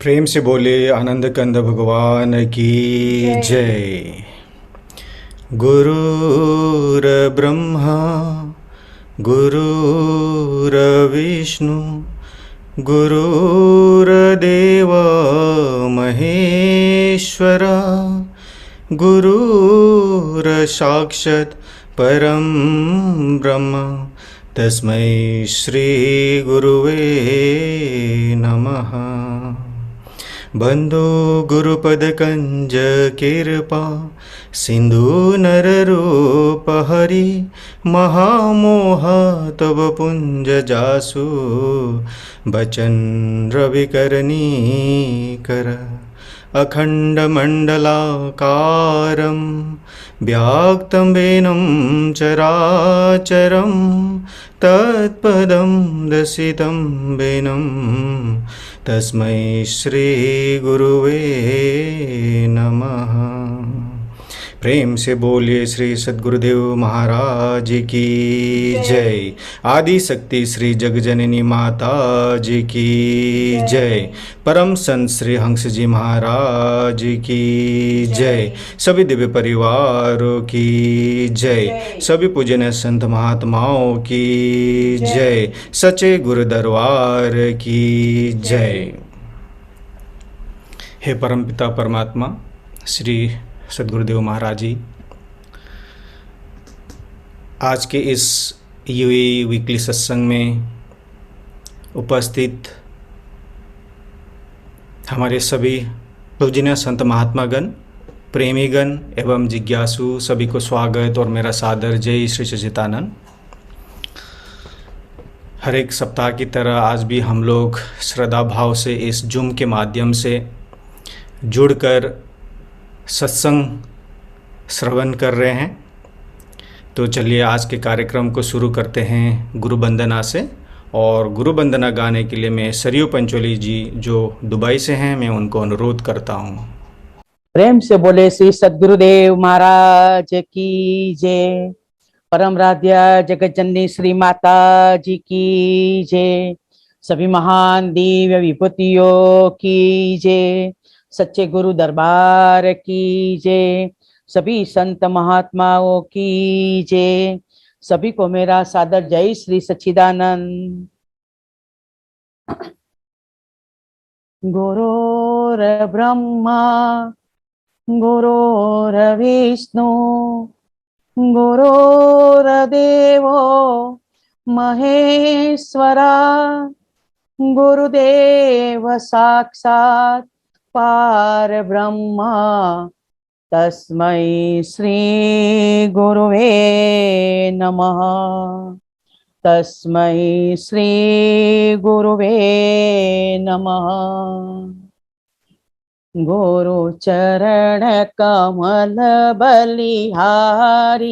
प्रेम से बोले आनंद कंद भगवान की जय। गुरुर ब्रह्मा गुरुर्विष्णु गुरुर्देव महेश्वरा गुरुर्साक्षात् परं ब्रह्म तस्मै श्री गुरुवे नमः। बंधु गुरुपद कंज कृपा सिंधु नर रूप हरि महामोह तब पुंज जासु बचन रवि करनी कर अखंड मंडलाकारं व्याक्तं वेनं चराचरं तत्पदं दर्शितं वेनं तस्मै श्री गुरुवे नमः। प्रेम से बोलिए श्री सद्गुरुदेव महाराज की जय। आदि शक्ति श्री जगजननी माता जी की जय। परम संत श्री हंस जी महाराज की जय। सभी दिव्य परिवारों की जय। सभी पूजनीय संत महात्माओं की जय। सच्चे गुरु दरबार की जय। हे परमपिता परमात्मा श्री सद्गुरुदेव महाराज जी, आज के इस यूए वीकली सत्संग में उपस्थित हमारे सभी पूजनीय संत महात्मागण, प्रेमीगण एवं जिज्ञासु सभी को स्वागत और मेरा सादर जय श्री सच्चिदानंद। हर एक सप्ताह की तरह आज भी हम लोग श्रद्धा भाव से इस जूम के माध्यम से जुड़कर सत्संग श्रवण कर रहे हैं। तो चलिए आज के कार्यक्रम को शुरू करते हैं गुरु वंदना से। और गुरु वंदना गाने के लिए मैं सरयू पंचोली जी जो दुबई से हैं, मैं उनको अनुरोध करता हूँ। प्रेम से बोले श्री सद्गुरुदेव महाराज की जय। परम राध्या जगत जननी श्री माता जी की जय। सभी महान दिव्य विभूतियों की जय। सच्चे गुरु दरबार की जय। सभी संत महात्माओं की जय। सभी को मेरा सादर जय श्री सच्चिदानंद। गुरुर ब्रह्मा गुरुर्विष्णु गुरुर्देवो महेश्वरा गुरुदेव साक्षात् पार ब्रह्मा तस्मै श्री गुरुवे नमः। तस्मै श्री गुरुवे नमः। गुरु चरण कमल बलिहारी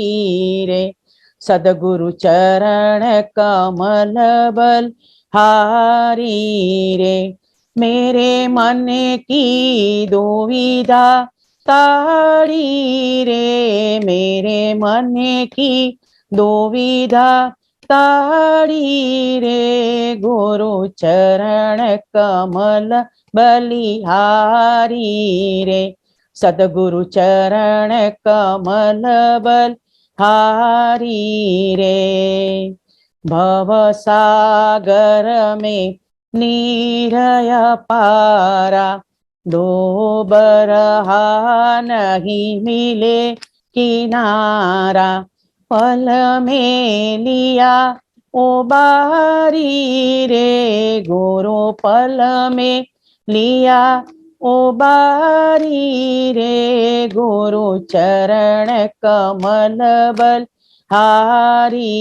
रे, सदगुरु चरण कमल बलिहारी रे। मेरे मन की दुविधा ताड़ी रे, मेरे मन की दुविधा ताड़ी रे। गुरु चरण कमल बलिहारी रे, सदगुरु चरण कमल बलिहारी रे। भव सागर में नीरय पारा, दो बरहा नहीं मिले किनारा। पल में लिया उबारी रे, गुरु पल में लिया उबारी रे। गुरु चरण कमल बलिहारी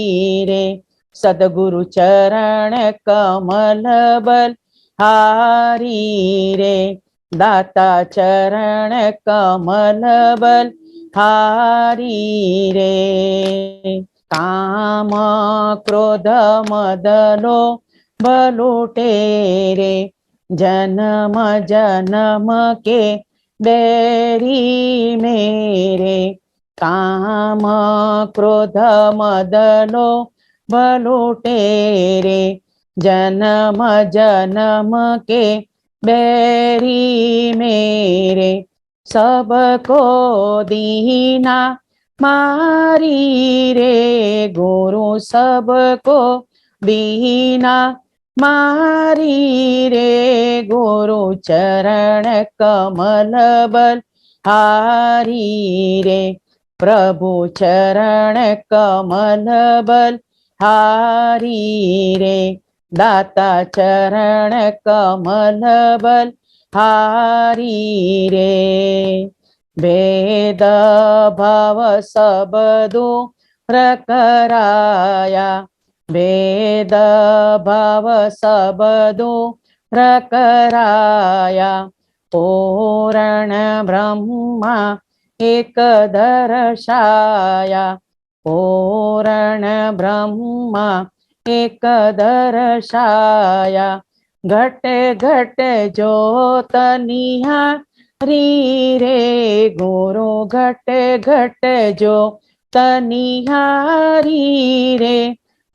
रे, सदगुरु चरण कमल बलिहारी रे। दाता चरण कमल बलिहारी रे। काम क्रोध मद लोभ लूटे रे, जन्म जन्म के बैरी मेरे। काम क्रोध मद लोभ लूटे रे, जन्म जन्म के बैरी मेरे सबको दीना, मारी रे गुरु सबको दीना, मारी रे गुरु चरण कमल बल हारी रे, प्रभु चरण कमल बल हारी रे, दाता चरण कमल बल हारी रे। भेद भाव सब दूर कराया, भेद भाव सब दूर कराया, पूर्ण ब्रह्मा एक दर्शाया, पूर्ण ब्रह्मा एक दर्शाया, घट घट ज्योत निहारी रे गुरु, घट घट ज्योत निहारी रे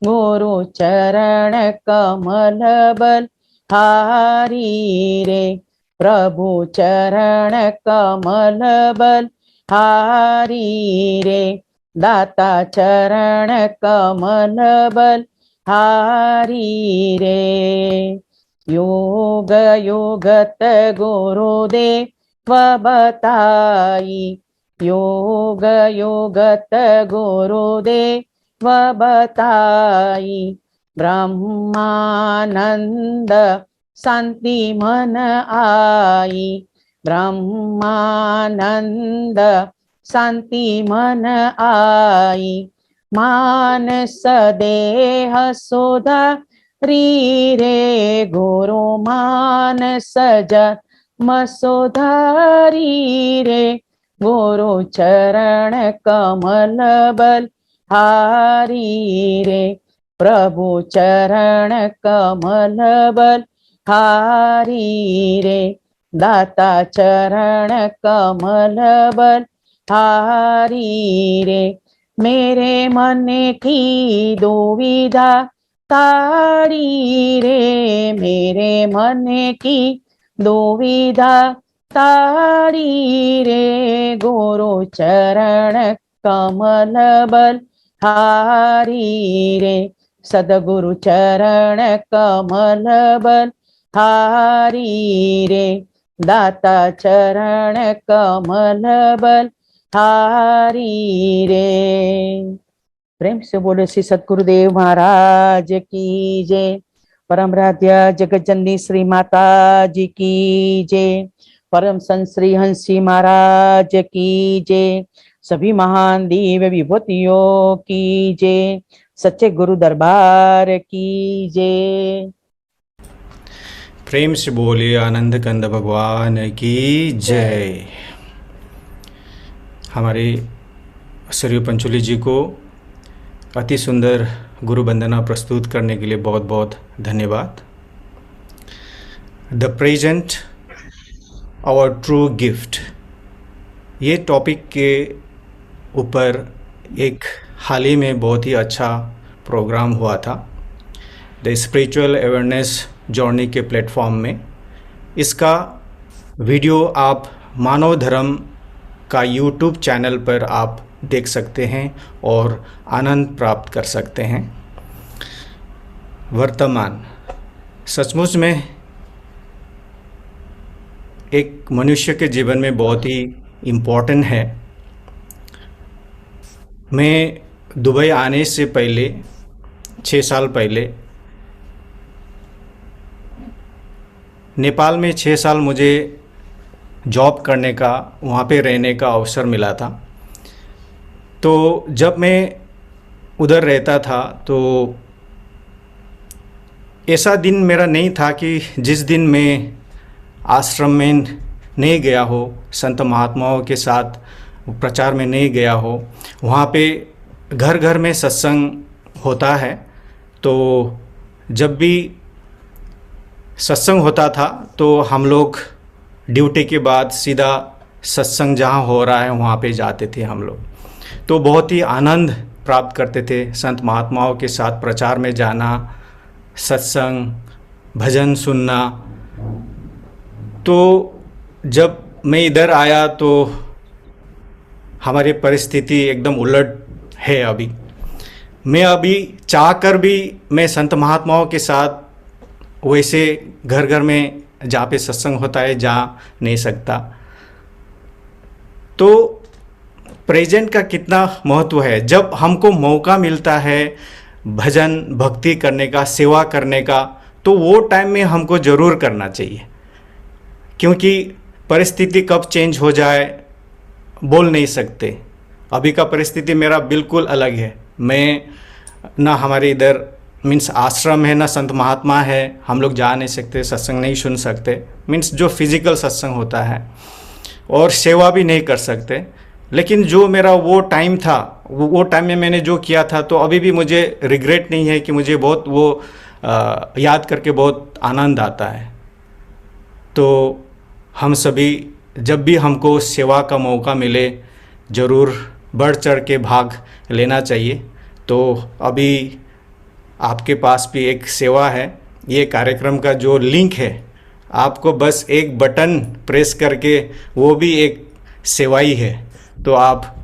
गुरु चरण कमल बल हारी रे, प्रभु चरण कमल बल हारी रे, दाता चरण कमल बल हारी रे। योग योगत गुरुदेव बताई, योग योगत गुरुदेव बताई, ब्रह्मानंद शांति मन आई, ब्रह्मानंद शांति मन आई, मानस देह सुधारी रे गुरु, मानस जन्म सुधारी रे गुरु चरण कमल बल हारी रे, प्रभु चरण कमल बल हारी रे, दाता चरण कमल बल हारी रे, मेरे मन की दुविधा ताड़ी रे, मेरे मन की दुविधा ताड़ी रे गुरु चरण कमल बल हारी रे, सदगुरु चरण कमल बल हारी रे, दाता चरण कमल बल हारी रे। प्रेम से बोले श्री सद्गुरुदेव महाराज की जय। परम राध्य जगत जननी श्री माता जी की जय। परम संत श्री हंसी महाराज की जय। सभी महान दिव्य विभूतियों की जय। सच्चे गुरु दरबार की जय। प्रेम से बोले आनंद कंद भगवान की जय। हमारे सरयू पंचोली जी को अति सुंदर गुरु वंदना प्रस्तुत करने के लिए बहुत बहुत धन्यवाद। The present our true gift, ये टॉपिक के ऊपर एक हाल ही में बहुत ही अच्छा प्रोग्राम हुआ था द स्पिरिचुअल अवेयरनेस जर्नी के प्लेटफॉर्म में। इसका वीडियो आप मानव धर्म का यूट्यूब चैनल पर आप देख सकते हैं और आनंद प्राप्त कर सकते हैं। वर्तमान सचमुच में एक मनुष्य के जीवन में बहुत ही इम्पोर्टेंट है। मैं दुबई आने से पहले 6 साल पहले नेपाल में 6 साल मुझे जॉब करने का, वहाँ पे रहने का अवसर मिला था। तो जब मैं उधर रहता था तो ऐसा दिन मेरा नहीं था कि जिस दिन मैं आश्रम में नहीं गया हो, संत महात्माओं के साथ प्रचार में नहीं गया हो। वहाँ पे घर घर में सत्संग होता है, तो जब भी सत्संग होता था तो हम लोग ड्यूटी के बाद सीधा सत्संग जहाँ हो रहा है वहाँ पे जाते थे हम लोग। तो बहुत ही आनंद प्राप्त करते थे संत महात्माओं के साथ प्रचार में जाना, सत्संग, भजन सुनना। तो जब मैं इधर आया तो हमारी परिस्थिति एकदम उलट है अभी। मैं अभी चाह कर भी मैं संत महात्माओं के साथ वैसे घर घर में जहाँ पे सत्संग होता है जा नहीं सकता। तो प्रेजेंट का कितना महत्व है, जब हमको मौका मिलता है भजन भक्ति करने का, सेवा करने का, तो वो टाइम में हमको ज़रूर करना चाहिए, क्योंकि परिस्थिति कब चेंज हो जाए बोल नहीं सकते। अभी का परिस्थिति मेरा बिल्कुल अलग है। मैं ना हमारे इधर मीन्स आश्रम है, ना संत महात्मा है, हम लोग जा नहीं सकते, सत्संग नहीं सुन सकते, मीन्स जो फिज़िकल सत्संग होता है, और सेवा भी नहीं कर सकते। लेकिन जो मेरा वो टाइम था, वो टाइम में मैंने जो किया था, तो अभी भी मुझे रिग्रेट नहीं है कि मुझे बहुत वो याद करके बहुत आनंद आता है। तो हम सभी जब भी हमको सेवा का मौका मिले ज़रूर बढ़ चढ़ के भाग लेना चाहिए। तो अभी आपके पास भी एक सेवा है, ये कार्यक्रम का जो लिंक है, आपको बस एक बटन प्रेस करके, वो भी एक सेवा ही है, तो आप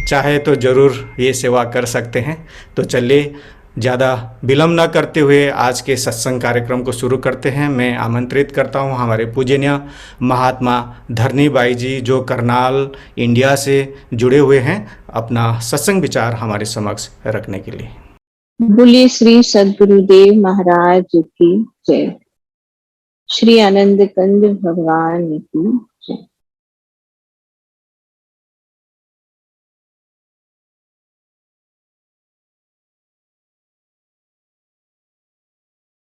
चाहे तो ज़रूर ये सेवा कर सकते हैं। तो चलिए ज़्यादा विलम्ब न करते हुए आज के सत्संग कार्यक्रम को शुरू करते हैं। मैं आमंत्रित करता हूँ हमारे पूजनीय महात्मा धरनी बाई जी, जो करनाल इंडिया से जुड़े हुए हैं, अपना सत्संग विचार हमारे समक्ष रखने के लिए। बोलिए श्री सद्गुरुदेव महाराज की जय। श्री आनंद कंद भगवान की जय।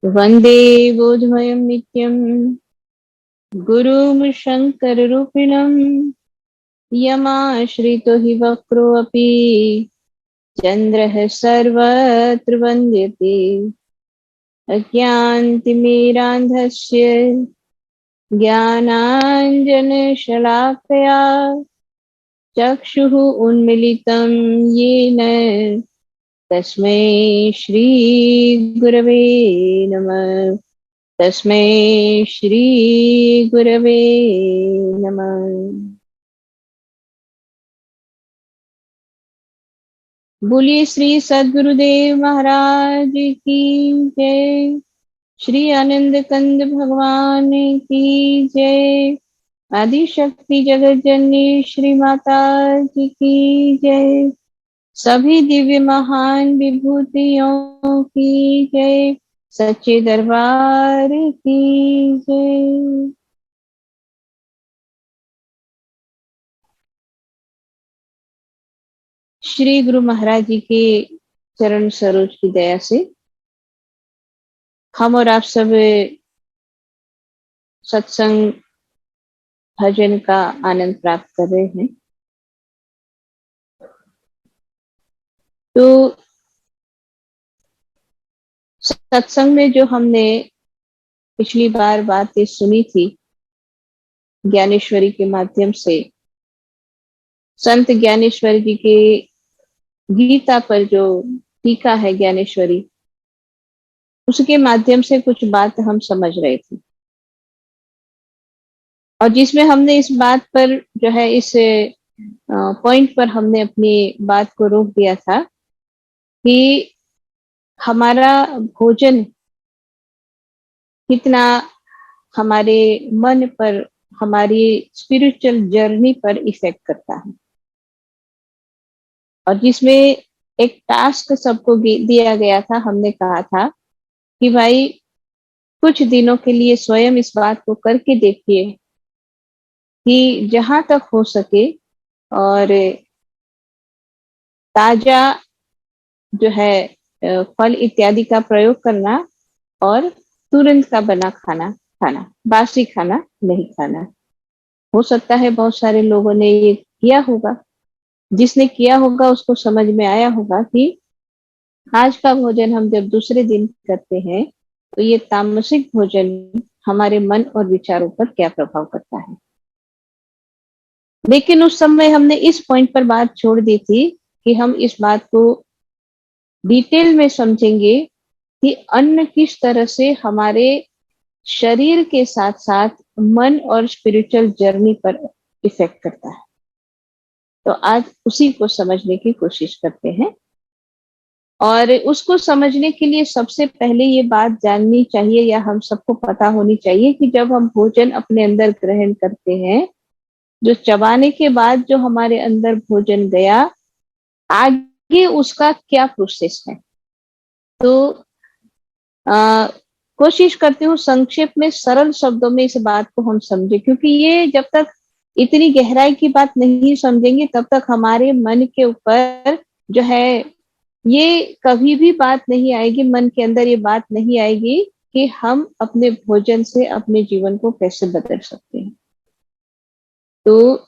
वंदे बोधमयं नित्यं गुरुं शंकर रूपिणं यमाश्रितो हि वक्रोऽपि चन्द्रः सर्वत्र वन्द्यते। अज्ञानतिमिरान्धस्य ज्ञानाञ्जनशलाकया चक्षुः उन्मीलितं येन तस्मै श्री गुरवे नमः। तस्मै श्री गुरवे नमः। बोलिए श्री सद्गुरुदेव महाराज की जय। श्री आनंद कंद भगवान की जय। आदि शक्ति जगत जननी श्री माता जी की जय। सभी दिव्य महान विभूतियों की जय। सच्चे दरबार की जय। श्री गुरु महाराज जी के चरण सरोज की दया से हम और आप सब सत्संग भजन का आनंद प्राप्त कर रहे हैं। तो सत्संग में जो हमने पिछली बार बातें सुनी थी ज्ञानेश्वरी के माध्यम से, संत ज्ञानेश्वर जी के गीता पर जो टीका है ज्ञानेश्वरी, उसके माध्यम से कुछ बात हम समझ रहे थे, और जिसमें हमने इस बात पर जो है इस पॉइंट पर हमने अपनी बात को रोक दिया था कि हमारा भोजन कितना हमारे मन पर, हमारी स्पिरिचुअल जर्नी पर इफेक्ट करता है। और जिसमें एक टास्क सबको दिया गया था, हमने कहा था कि भाई कुछ दिनों के लिए स्वयं इस बात को करके देखिए कि जहां तक हो सके और ताजा जो है फल इत्यादि का प्रयोग करना, और तुरंत का बना खाना खाना, बासी खाना नहीं खाना। हो सकता है बहुत सारे लोगों ने ये किया होगा, जिसने किया होगा उसको समझ में आया होगा कि आज का भोजन हम जब दूसरे दिन करते हैं तो ये तामसिक भोजन हमारे मन और विचारों पर क्या प्रभाव करता है। लेकिन उस समय हमने इस पॉइंट पर बात छोड़ दी थी कि हम इस बात को डिटेल में समझेंगे कि अन्न किस तरह से हमारे शरीर के साथ साथ मन और स्पिरिचुअल जर्नी पर इफेक्ट करता है। तो आज उसी को समझने की कोशिश करते हैं। और उसको समझने के लिए सबसे पहले ये बात जाननी चाहिए या हम सबको पता होनी चाहिए कि जब हम भोजन अपने अंदर ग्रहण करते हैं, जो चबाने के बाद जो हमारे अंदर भोजन गया, आगे उसका क्या प्रोसेस है। तो कोशिश करती हूँ संक्षेप में सरल शब्दों में इस बात को हम समझे, क्योंकि ये जब तक इतनी गहराई की बात नहीं समझेंगे तब तक हमारे मन के ऊपर जो है ये कभी भी बात नहीं आएगी, मन के अंदर ये बात नहीं आएगी कि हम अपने भोजन से अपने जीवन को कैसे बदल सकते हैं। तो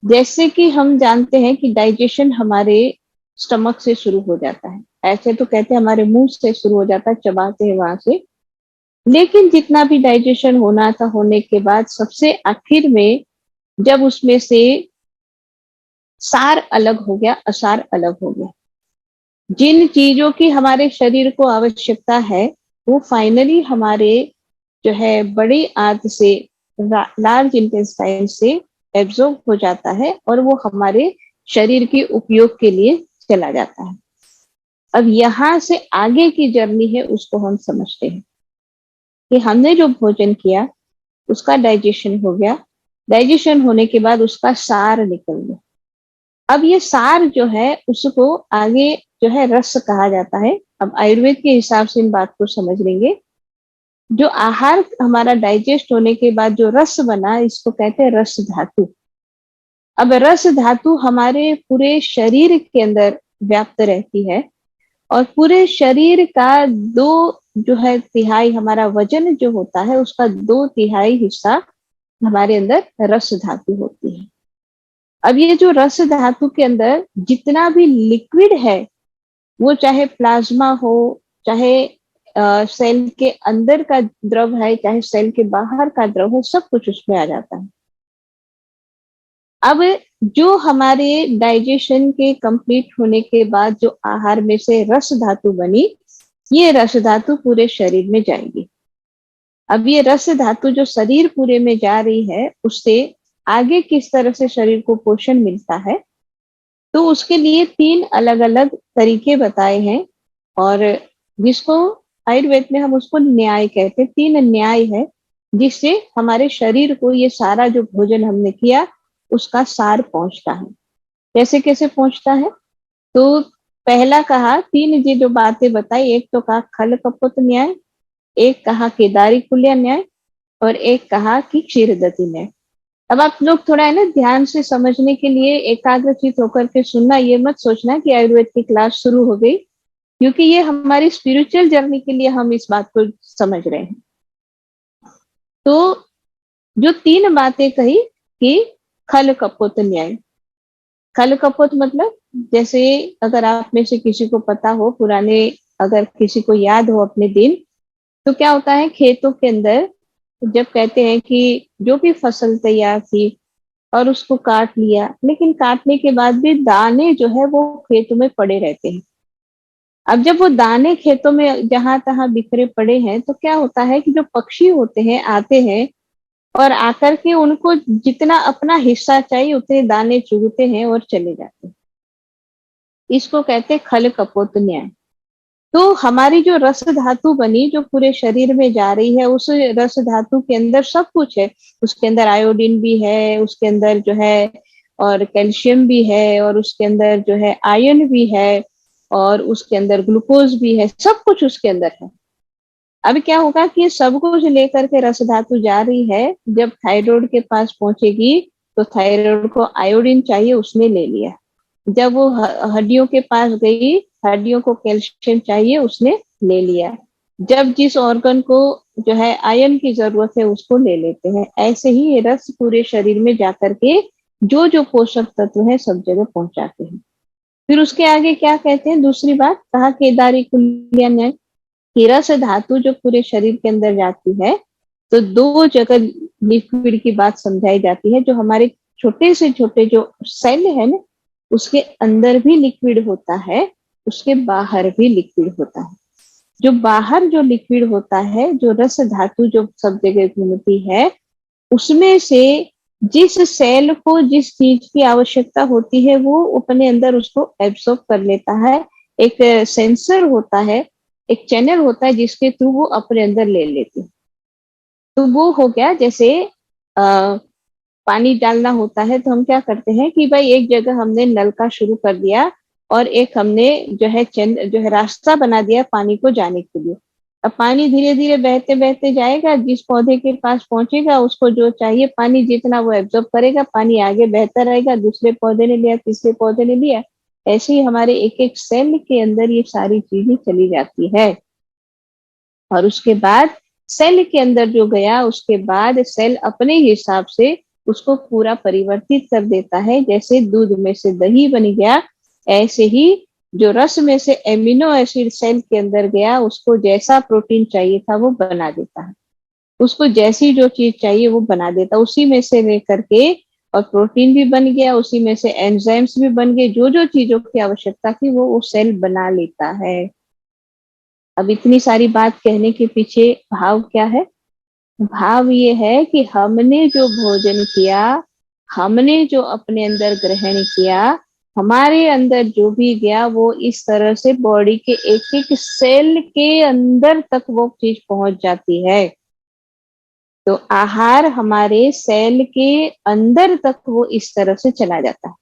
जैसे कि हम जानते हैं कि डाइजेशन हमारे स्टमक से शुरू हो जाता है, ऐसे तो कहते हैं हमारे मुंह से शुरू हो जाता है, चबाते हैं वहां से। लेकिन जितना भी डाइजेशन होना था होने के बाद सबसे आखिर में जब उसमें से सार अलग हो गया, असार अलग हो गया, जिन चीजों की हमारे शरीर को आवश्यकता है वो फाइनली हमारे जो है बड़ी आंत से, लार्ज इंटेस्टाइन से एब्जॉर्ब हो जाता है और वो हमारे शरीर के उपयोग के लिए चला जाता है। अब यहाँ से आगे की जर्नी है उसको हम समझते हैं कि हमने जो भोजन किया उसका डाइजेशन हो गया, डाइजेशन होने के बाद उसका सार निकल गया। अब ये सार जो है उसको आगे जो है रस कहा जाता है। अब आयुर्वेद के हिसाब से इन बात को समझ लेंगे। जो आहार हमारा डाइजेस्ट होने के बाद जो रस बना इसको कहते हैं रस धातु। अब रस धातु हमारे पूरे शरीर के अंदर व्याप्त रहती है और पूरे शरीर का दो जो है तिहाई, हमारा वजन जो होता है उसका 2/3 हिस्सा हमारे अंदर रस धातु होती है। अब ये जो रस धातु के अंदर जितना भी लिक्विड है, वो चाहे प्लाज्मा हो, चाहे सेल के अंदर का द्रव है, चाहे सेल के बाहर का द्रव है, सब कुछ उसमें आ जाता है। अब जो हमारे डाइजेशन के कंप्लीट होने के बाद जो आहार में से रस धातु बनी, ये रस धातु पूरे शरीर में जाएगी। अब ये रस धातु जो शरीर पूरे में जा रही है उससे आगे किस तरह से शरीर को पोषण मिलता है, तो उसके लिए 3 अलग अलग तरीके बताए हैं और जिसको आयुर्वेद में हम उसको न्याय कहते हैं। 3 न्याय है जिससे हमारे शरीर को ये सारा जो भोजन हमने किया उसका सार पहुंचता है। कैसे कैसे पहुंचता है, तो पहला कहा 3 जी जो बातें बताई, एक तो कहा खल कपोत न्याय, एक कहा केदारी कुल्य न्याय और एक कहा कि क्षीरदति न्याय। अब आप लोग थोड़ा है ना ध्यान से समझने के लिए एकाग्रचित होकर के सुनना, ये मत सोचना कि आयुर्वेद की क्लास शुरू हो गई, क्योंकि ये हमारी स्पिरिचुअल जर्नी के लिए हम इस बात को समझ रहे हैं। तो जो 3 बातें कही कि खल कपोत न्याय। खल कपोत मतलब जैसे अगर आप में से किसी को पता हो, पुराने अगर किसी को याद हो अपने दिन, तो क्या होता है खेतों के अंदर जब कहते हैं कि जो भी फसल तैयार थी और उसको काट लिया, लेकिन काटने के बाद भी दाने जो है वो खेतों में पड़े रहते हैं। अब जब वो दाने खेतों में जहां तहां बिखरे पड़े हैं तो क्या होता है कि जो पक्षी होते हैं आते हैं और आकर के उनको जितना अपना हिस्सा चाहिए उतने दाने चुगते हैं और चले जाते हैं। इसको कहते हैं खल कपोत न्याय। तो हमारी जो रस धातु बनी जो पूरे शरीर में जा रही है, उस रस धातु के अंदर सब कुछ है। उसके अंदर आयोडीन भी है, उसके अंदर जो है और कैल्शियम भी है, और उसके अंदर जो है आयरन भी है, और उसके अंदर ग्लूकोज भी है, सब कुछ उसके अंदर है। अब क्या होगा कि सब कुछ लेकर के रस धातु जा रही है, जब थायराइड के पास पहुंचेगी तो थायराइड को आयोडीन चाहिए, उसने ले लिया। जब वो हड्डियों के पास गई, हड्डियों को कैल्शियम चाहिए, उसने ले लिया। जब जिस ऑर्गन को जो है आयरन की जरूरत है उसको ले लेते हैं। ऐसे ही ये रस पूरे शरीर में जाकर के जो जो पोषक तत्व है सब जगह पहुंचाते हैं। फिर उसके आगे क्या कहते हैं, दूसरी बात कहा केदारी कुल्य न्याय। रस धातु जो पूरे शरीर के अंदर जाती है तो 2 जगह लिक्विड की बात समझाई जाती है। जो हमारे छोटे से छोटे जो सेल है ना, उसके अंदर भी लिक्विड होता है, उसके बाहर भी लिक्विड होता है। जो बाहर जो लिक्विड होता है, जो रस धातु जो सब जगह घूमती है, उसमें से जिस सेल को जिस चीज की आवश्यकता होती है वो अपने अंदर उसको एब्सॉर्ब कर लेता है। एक सेंसर होता है, एक चैनल होता है जिसके थ्रू वो अपने अंदर ले लेती है। तो वो हो गया जैसे पानी डालना होता है तो हम क्या करते हैं कि भाई एक जगह हमने नल का शुरू कर दिया और एक हमने जो है रास्ता बना दिया पानी को जाने के लिए। अब पानी धीरे धीरे बहते बहते जाएगा, जिस पौधे के पास पहुंचेगा उसको जो चाहिए पानी जितना वो एब्जॉर्ब करेगा, पानी आगे बहता रहेगा, दूसरे पौधे ने लिया, तीसरे पौधे ने लिया, ऐसे ही हमारे एक एक सेल के अंदर ये सारी चीजें चली जाती है। और उसके बाद सेल के अंदर जो गया उसके बाद सेल अपने हिसाब से उसको पूरा परिवर्तित कर देता है। जैसे दूध में से दही बन गया, ऐसे ही जो रस में से एमिनो एसिड सेल के अंदर गया उसको जैसा प्रोटीन चाहिए था वो बना देता है, उसको जैसी जो चीज चाहिए वो बना देता, उसी में से लेकर के। और प्रोटीन भी बन गया, उसी में से एंजाइम्स भी बन गए, जो जो चीजों की आवश्यकता थी वो सेल बना लेता है। अब इतनी सारी बात कहने के पीछे भाव क्या है? भाव ये है कि हमने जो भोजन किया, हमने जो अपने अंदर ग्रहण किया, हमारे अंदर जो भी गया वो इस तरह से बॉडी के एक एक सेल के अंदर तक वो चीज पहुंच जाती है। तो आहार हमारे सेल के अंदर तक वो इस तरह से चला जाता है।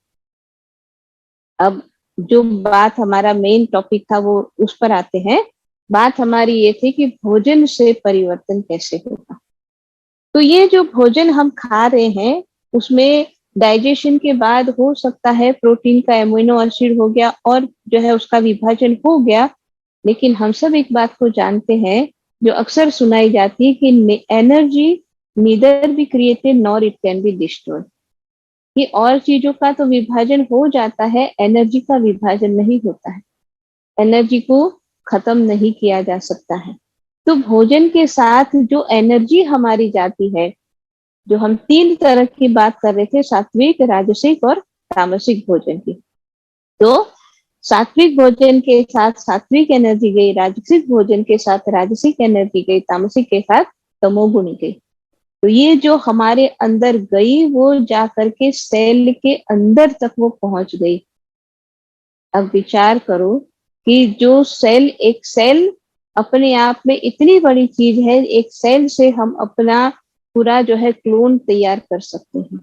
अब जो बात हमारा मेन टॉपिक था वो उस पर आते हैं। बात हमारी ये थी कि भोजन से परिवर्तन कैसे होगा। तो ये जो भोजन हम खा रहे हैं उसमें डाइजेशन के बाद हो सकता है प्रोटीन का एमिनो एसिड हो गया और जो है उसका विभाजन हो गया। लेकिन हम सब एक बात को जानते हैं जो अक्सर सुनाई जाती है कि energy neither be created nor it can be destroyed. कि और चीजों का तो विभाजन हो जाता है, एनर्जी का विभाजन नहीं होता है, एनर्जी को खत्म नहीं किया जा सकता है। तो भोजन के साथ जो एनर्जी हमारी जाती है, जो हम तीन तरह की बात कर रहे थे, सात्विक, राजसिक और तामसिक भोजन की। तो सात्विक भोजन के साथ सात्विक एनर्जी गई, राजसिक भोजन के साथ राजसिक एनर्जी गई, तामसिक के साथ तमोगुणी गई। तो ये जो हमारे अंदर गई वो जा करके सेल के अंदर तक वो पहुंच गई। अब विचार करो कि जो सेल, एक सेल अपने आप में इतनी बड़ी चीज है, एक सेल से हम अपना पूरा जो है क्लोन तैयार कर सकते हैं,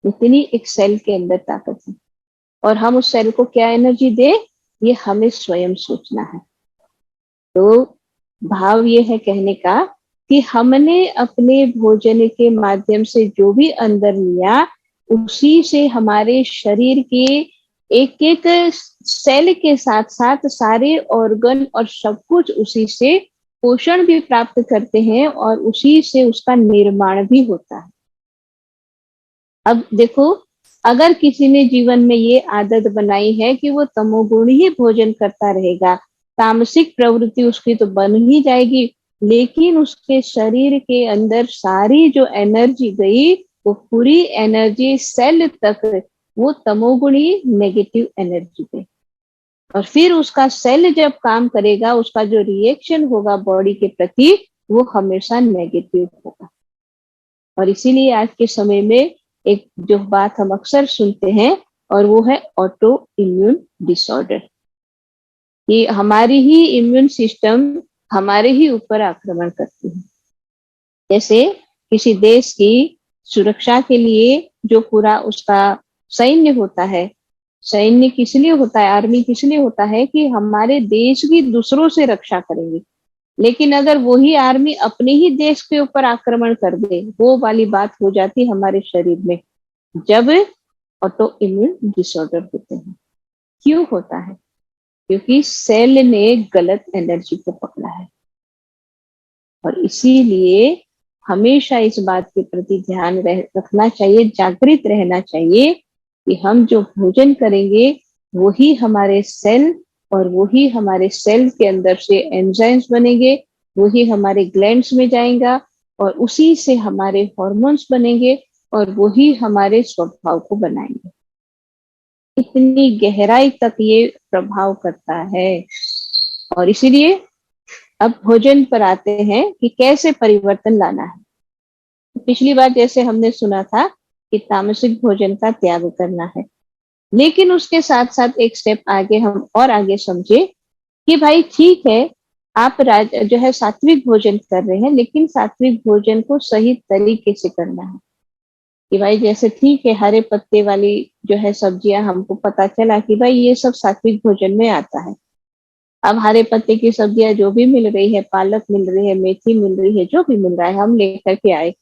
इतनी एक सेल के अंदर ताकत है। और हम उस सेल को क्या एनर्जी दे, ये हमें स्वयं सोचना है। तो भाव ये है कहने का कि हमने अपने भोजन के माध्यम से जो भी अंदर लिया उसी से हमारे शरीर के एक एक सेल के साथ साथ सारे ऑर्गन और सब कुछ उसी से पोषण भी प्राप्त करते हैं और उसी से उसका निर्माण भी होता है। अब देखो, अगर किसी ने जीवन में ये आदत बनाई है कि वो तमोगुण ही भोजन करता रहेगा, तामसिक प्रवृत्ति उसकी तो बन ही जाएगी, लेकिन उसके शरीर के अंदर सारी जो एनर्जी गई वो पूरी एनर्जी सेल तक वो तमोगुणी नेगेटिव एनर्जी गई। और फिर उसका सेल जब काम करेगा, उसका जो रिएक्शन होगा बॉडी के प्रति वो हमेशा नेगेटिव होगा। और इसीलिए आज के समय में एक जो बात हम अक्सर सुनते हैं और वो है ऑटो इम्यून डिसऑर्डर। ये हमारी ही इम्यून सिस्टम हमारे ही ऊपर आक्रमण करती है। जैसे किसी देश की सुरक्षा के लिए जो पूरा उसका सैन्य होता है, सैन्य किस लिए होता है, आर्मी किस लिए होता है कि हमारे देश की दूसरों से रक्षा करेंगे। लेकिन अगर वही आर्मी अपने ही देश के ऊपर आक्रमण कर दे, वो वाली बात हो जाती हमारे शरीर में, जब ऑटो इम्यून डिसऑर्डर होते हैं। क्यों होता है? क्योंकि सेल ने गलत एनर्जी को पकड़ा है। और इसीलिए हमेशा इस बात के प्रति ध्यान रखना चाहिए, जागृत रहना चाहिए कि हम जो भोजन करेंगे वही हमारे सेल और वही हमारे सेल के अंदर से एंजाइम्स बनेंगे, वही हमारे ग्लैंड्स में जाएगा और उसी से हमारे हॉर्मोन्स बनेंगे और वही हमारे स्वभाव को बनाएंगे। इतनी गहराई तक ये प्रभाव करता है। और इसीलिए अब भोजन पर आते हैं कि कैसे परिवर्तन लाना है। पिछली बार जैसे हमने सुना था कि तामसिक भोजन का त्याग करना है, लेकिन उसके साथ साथ एक स्टेप आगे हम और आगे समझे कि भाई ठीक है, आप जो है सात्विक भोजन कर रहे हैं, लेकिन सात्विक भोजन को सही तरीके से करना है। कि भाई जैसे ठीक है, हरे पत्ते वाली जो है सब्जियां हमको पता चला कि भाई ये सब सात्विक भोजन में आता है। अब हरे पत्ते की सब्जियां जो भी मिल रही है, पालक मिल रही है, मेथी मिल रही है, जो भी मिल रहा है हम लेकर के आए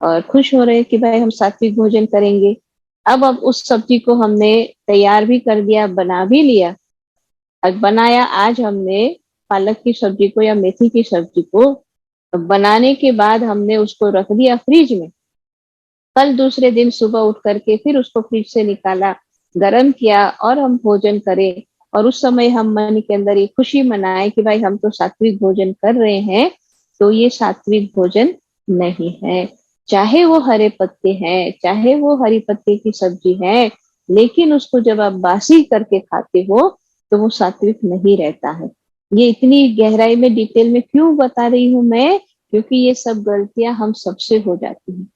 और खुश हो रहे हैं कि भाई हम सात्विक भोजन करेंगे। अब उस सब्जी को हमने तैयार भी कर दिया, बना भी लिया। अब बनाया आज हमने पालक की सब्जी को या मेथी की सब्जी को, बनाने के बाद हमने उसको रख दिया फ्रिज में। कल दूसरे दिन सुबह उठ करके फिर उसको फ्रिज से निकाला, गर्म किया और हम भोजन करें। और उस समय हम मन के अंदर ये खुशी मनाए कि भाई हम तो सात्विक भोजन कर रहे हैं, तो ये सात्विक भोजन नहीं है। चाहे वो हरे पत्ते हैं, चाहे वो हरी पत्ते की सब्जी है, लेकिन उसको जब आप बासी करके खाते हो तो वो सात्विक नहीं रहता है। ये इतनी गहराई में डिटेल में क्यों बता रही हूँ मैं, क्योंकि ये सब गलतियां हम सबसे हो जाती हैं,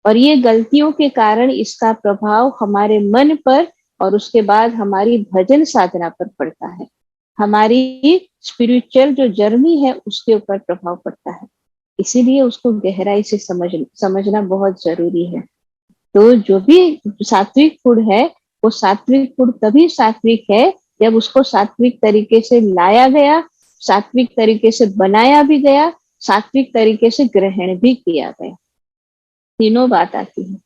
और ये गलतियों के कारण इसका प्रभाव हमारे मन पर और उसके बाद हमारी भजन साधना पर पड़ता है। हमारी स्पिरिचुअल जो जर्नी है उसके ऊपर प्रभाव पड़ता है। इसीलिए उसको गहराई से समझना बहुत जरूरी है। तो जो भी सात्विक फूड है, वो सात्विक फूड तभी सात्विक है जब उसको सात्विक तरीके से लाया गया, सात्विक तरीके से बनाया भी गया, सात्विक तरीके से ग्रहण भी किया गया। तीनों बात आती है।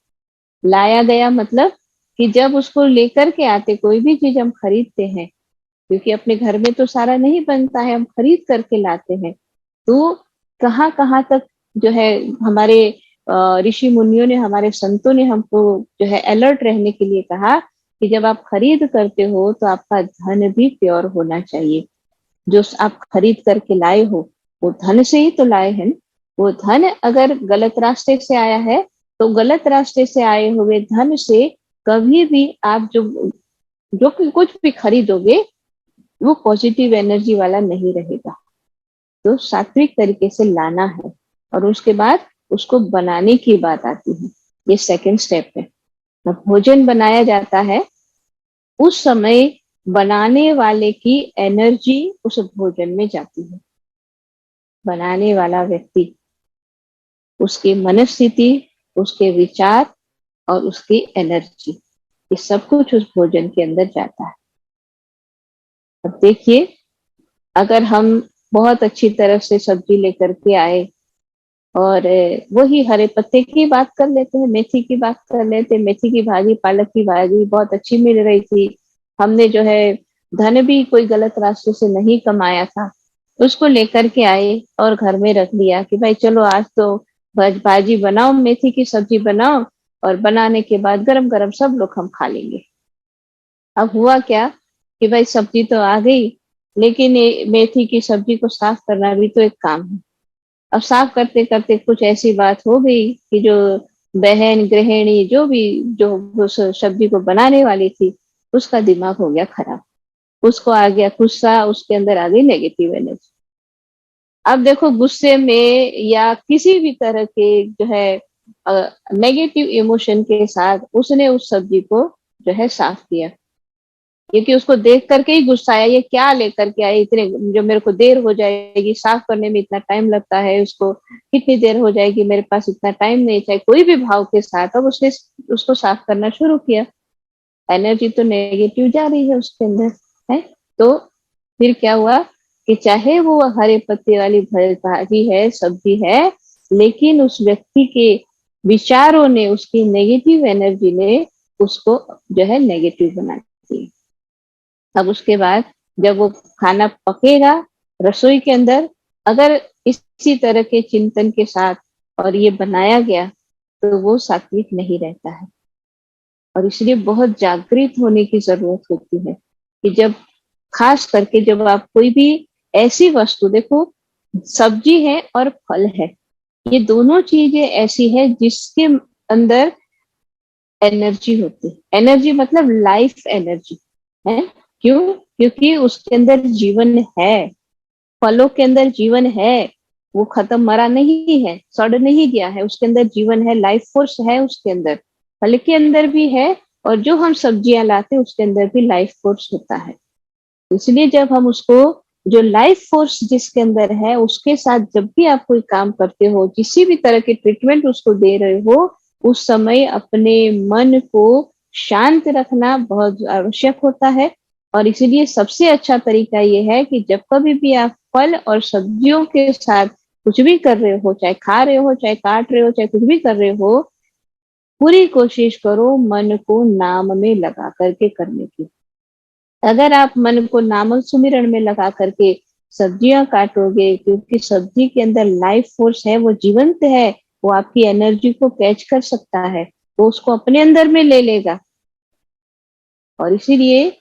लाया गया मतलब कि जब उसको लेकर के आते, कोई भी चीज हम खरीदते हैं, क्योंकि अपने घर में तो सारा नहीं बनता है, हम खरीद करके लाते हैं। तो कहाँ कहाँ तक जो है हमारे ऋषि मुनियों ने, हमारे संतों ने हमको जो है अलर्ट रहने के लिए कहा कि जब आप खरीद करते हो तो आपका धन भी प्योर होना चाहिए। जो आप खरीद करके लाए हो वो धन से ही तो लाए हैं। वो धन अगर गलत रास्ते से आया है तो गलत रास्ते से आए हुए धन से कभी भी आप जो जो कुछ भी खरीदोगे वो पॉजिटिव एनर्जी वाला नहीं रहेगा। तो सात्विक तरीके से लाना है और उसके बाद उसको बनाने की बात आती है। ये सेकंड स्टेप है। जब भोजन बनाया जाता है उस समय बनाने वाले की एनर्जी उस भोजन में जाती है। बनाने वाला व्यक्ति, उसकी मनस्थिति, उसके विचार और उसकी एनर्जी, ये सब कुछ उस भोजन के अंदर जाता है। अब देखिए, अगर हम बहुत अच्छी तरह से सब्जी लेकर के आए और वही हरे पत्ते की बात कर लेते हैं, मेथी की बात कर लेते हैं, मेथी की भाजी, पालक की भाजी बहुत अच्छी मिल रही थी, हमने जो है धन भी कोई गलत रास्ते से नहीं कमाया था, उसको लेकर के आए और घर में रख दिया कि भाई चलो आज तो भाजी बनाओ, मेथी की सब्जी बनाओ, और बनाने के बाद गरम गरम सब लोग हम खा लेंगे। अब हुआ क्या कि भाई सब्जी तो आ गई, लेकिन ये मेथी की सब्जी को साफ करना भी तो एक काम है। अब साफ करते करते कुछ ऐसी बात हो गई कि जो बहन गृहिणी जो भी जो उस सब्जी को बनाने वाली थी, उसका दिमाग हो गया खराब, उसको आ गया गुस्सा, उसके अंदर आ गई नेगेटिव एनर्जी। अब देखो, गुस्से में या किसी भी तरह के जो है नेगेटिव इमोशन के साथ उसने उस सब्जी को जो है साफ किया, क्योंकि उसको देख करके ही गुस्सा आया, ये क्या लेकर के आए, इतने जो मेरे को देर हो जाएगी, साफ करने में इतना टाइम लगता है, उसको कितनी देर हो जाएगी, मेरे पास इतना टाइम नहीं, चाहे कोई भी भाव के साथ। अब उसने उसको साफ करना शुरू किया, एनर्जी तो नेगेटिव जा रही है उसके अंदर है। तो फिर क्या हुआ कि चाहे वो हरे पत्ते वाली भाजी है, सब्जी है, लेकिन उस व्यक्ति के विचारों ने, उसकी नेगेटिव एनर्जी ने उसको जो है नेगेटिव बना दिया। अब उसके बाद जब वो खाना पकेगा रसोई के अंदर, अगर इसी तरह के चिंतन के साथ और ये बनाया गया तो वो सात्विक नहीं रहता है। और इसलिए बहुत जागृत होने की जरूरत होती है कि जब, खास करके जब आप कोई भी ऐसी वस्तु देखो, सब्जी है और फल है, ये दोनों चीजें ऐसी है जिसके अंदर एनर्जी होती है। एनर्जी मतलब लाइफ एनर्जी है। क्यों? क्योंकि उसके अंदर जीवन है। फलों के अंदर जीवन है, वो खत्म मरा नहीं है, सड़ नहीं गया है, उसके अंदर जीवन है, लाइफ फोर्स है उसके अंदर, फल के अंदर भी है, और जो हम सब्जियां लाते हैं उसके अंदर भी लाइफ फोर्स होता है। इसलिए जब हम उसको, जो लाइफ फोर्स जिसके अंदर है उसके साथ जब भी आप कोई काम करते हो, किसी भी तरह के ट्रीटमेंट उसको दे रहे हो, उस समय अपने मन को शांत रखना बहुत आवश्यक होता है। और इसीलिए सबसे अच्छा तरीका ये है कि जब कभी भी आप फल और सब्जियों के साथ कुछ भी कर रहे हो, चाहे खा रहे हो, चाहे काट रहे हो, चाहे कुछ भी कर रहे हो, पूरी कोशिश करो मन को नाम में लगा करके करने की। अगर आप मन को नाम सुमिरन में लगा करके सब्जियां काटोगे, क्योंकि सब्जी के अंदर लाइफ फोर्स है, वो जीवंत है, वो आपकी एनर्जी को कैच कर सकता है, वो उसको अपने अंदर में ले लेगा। और इसीलिए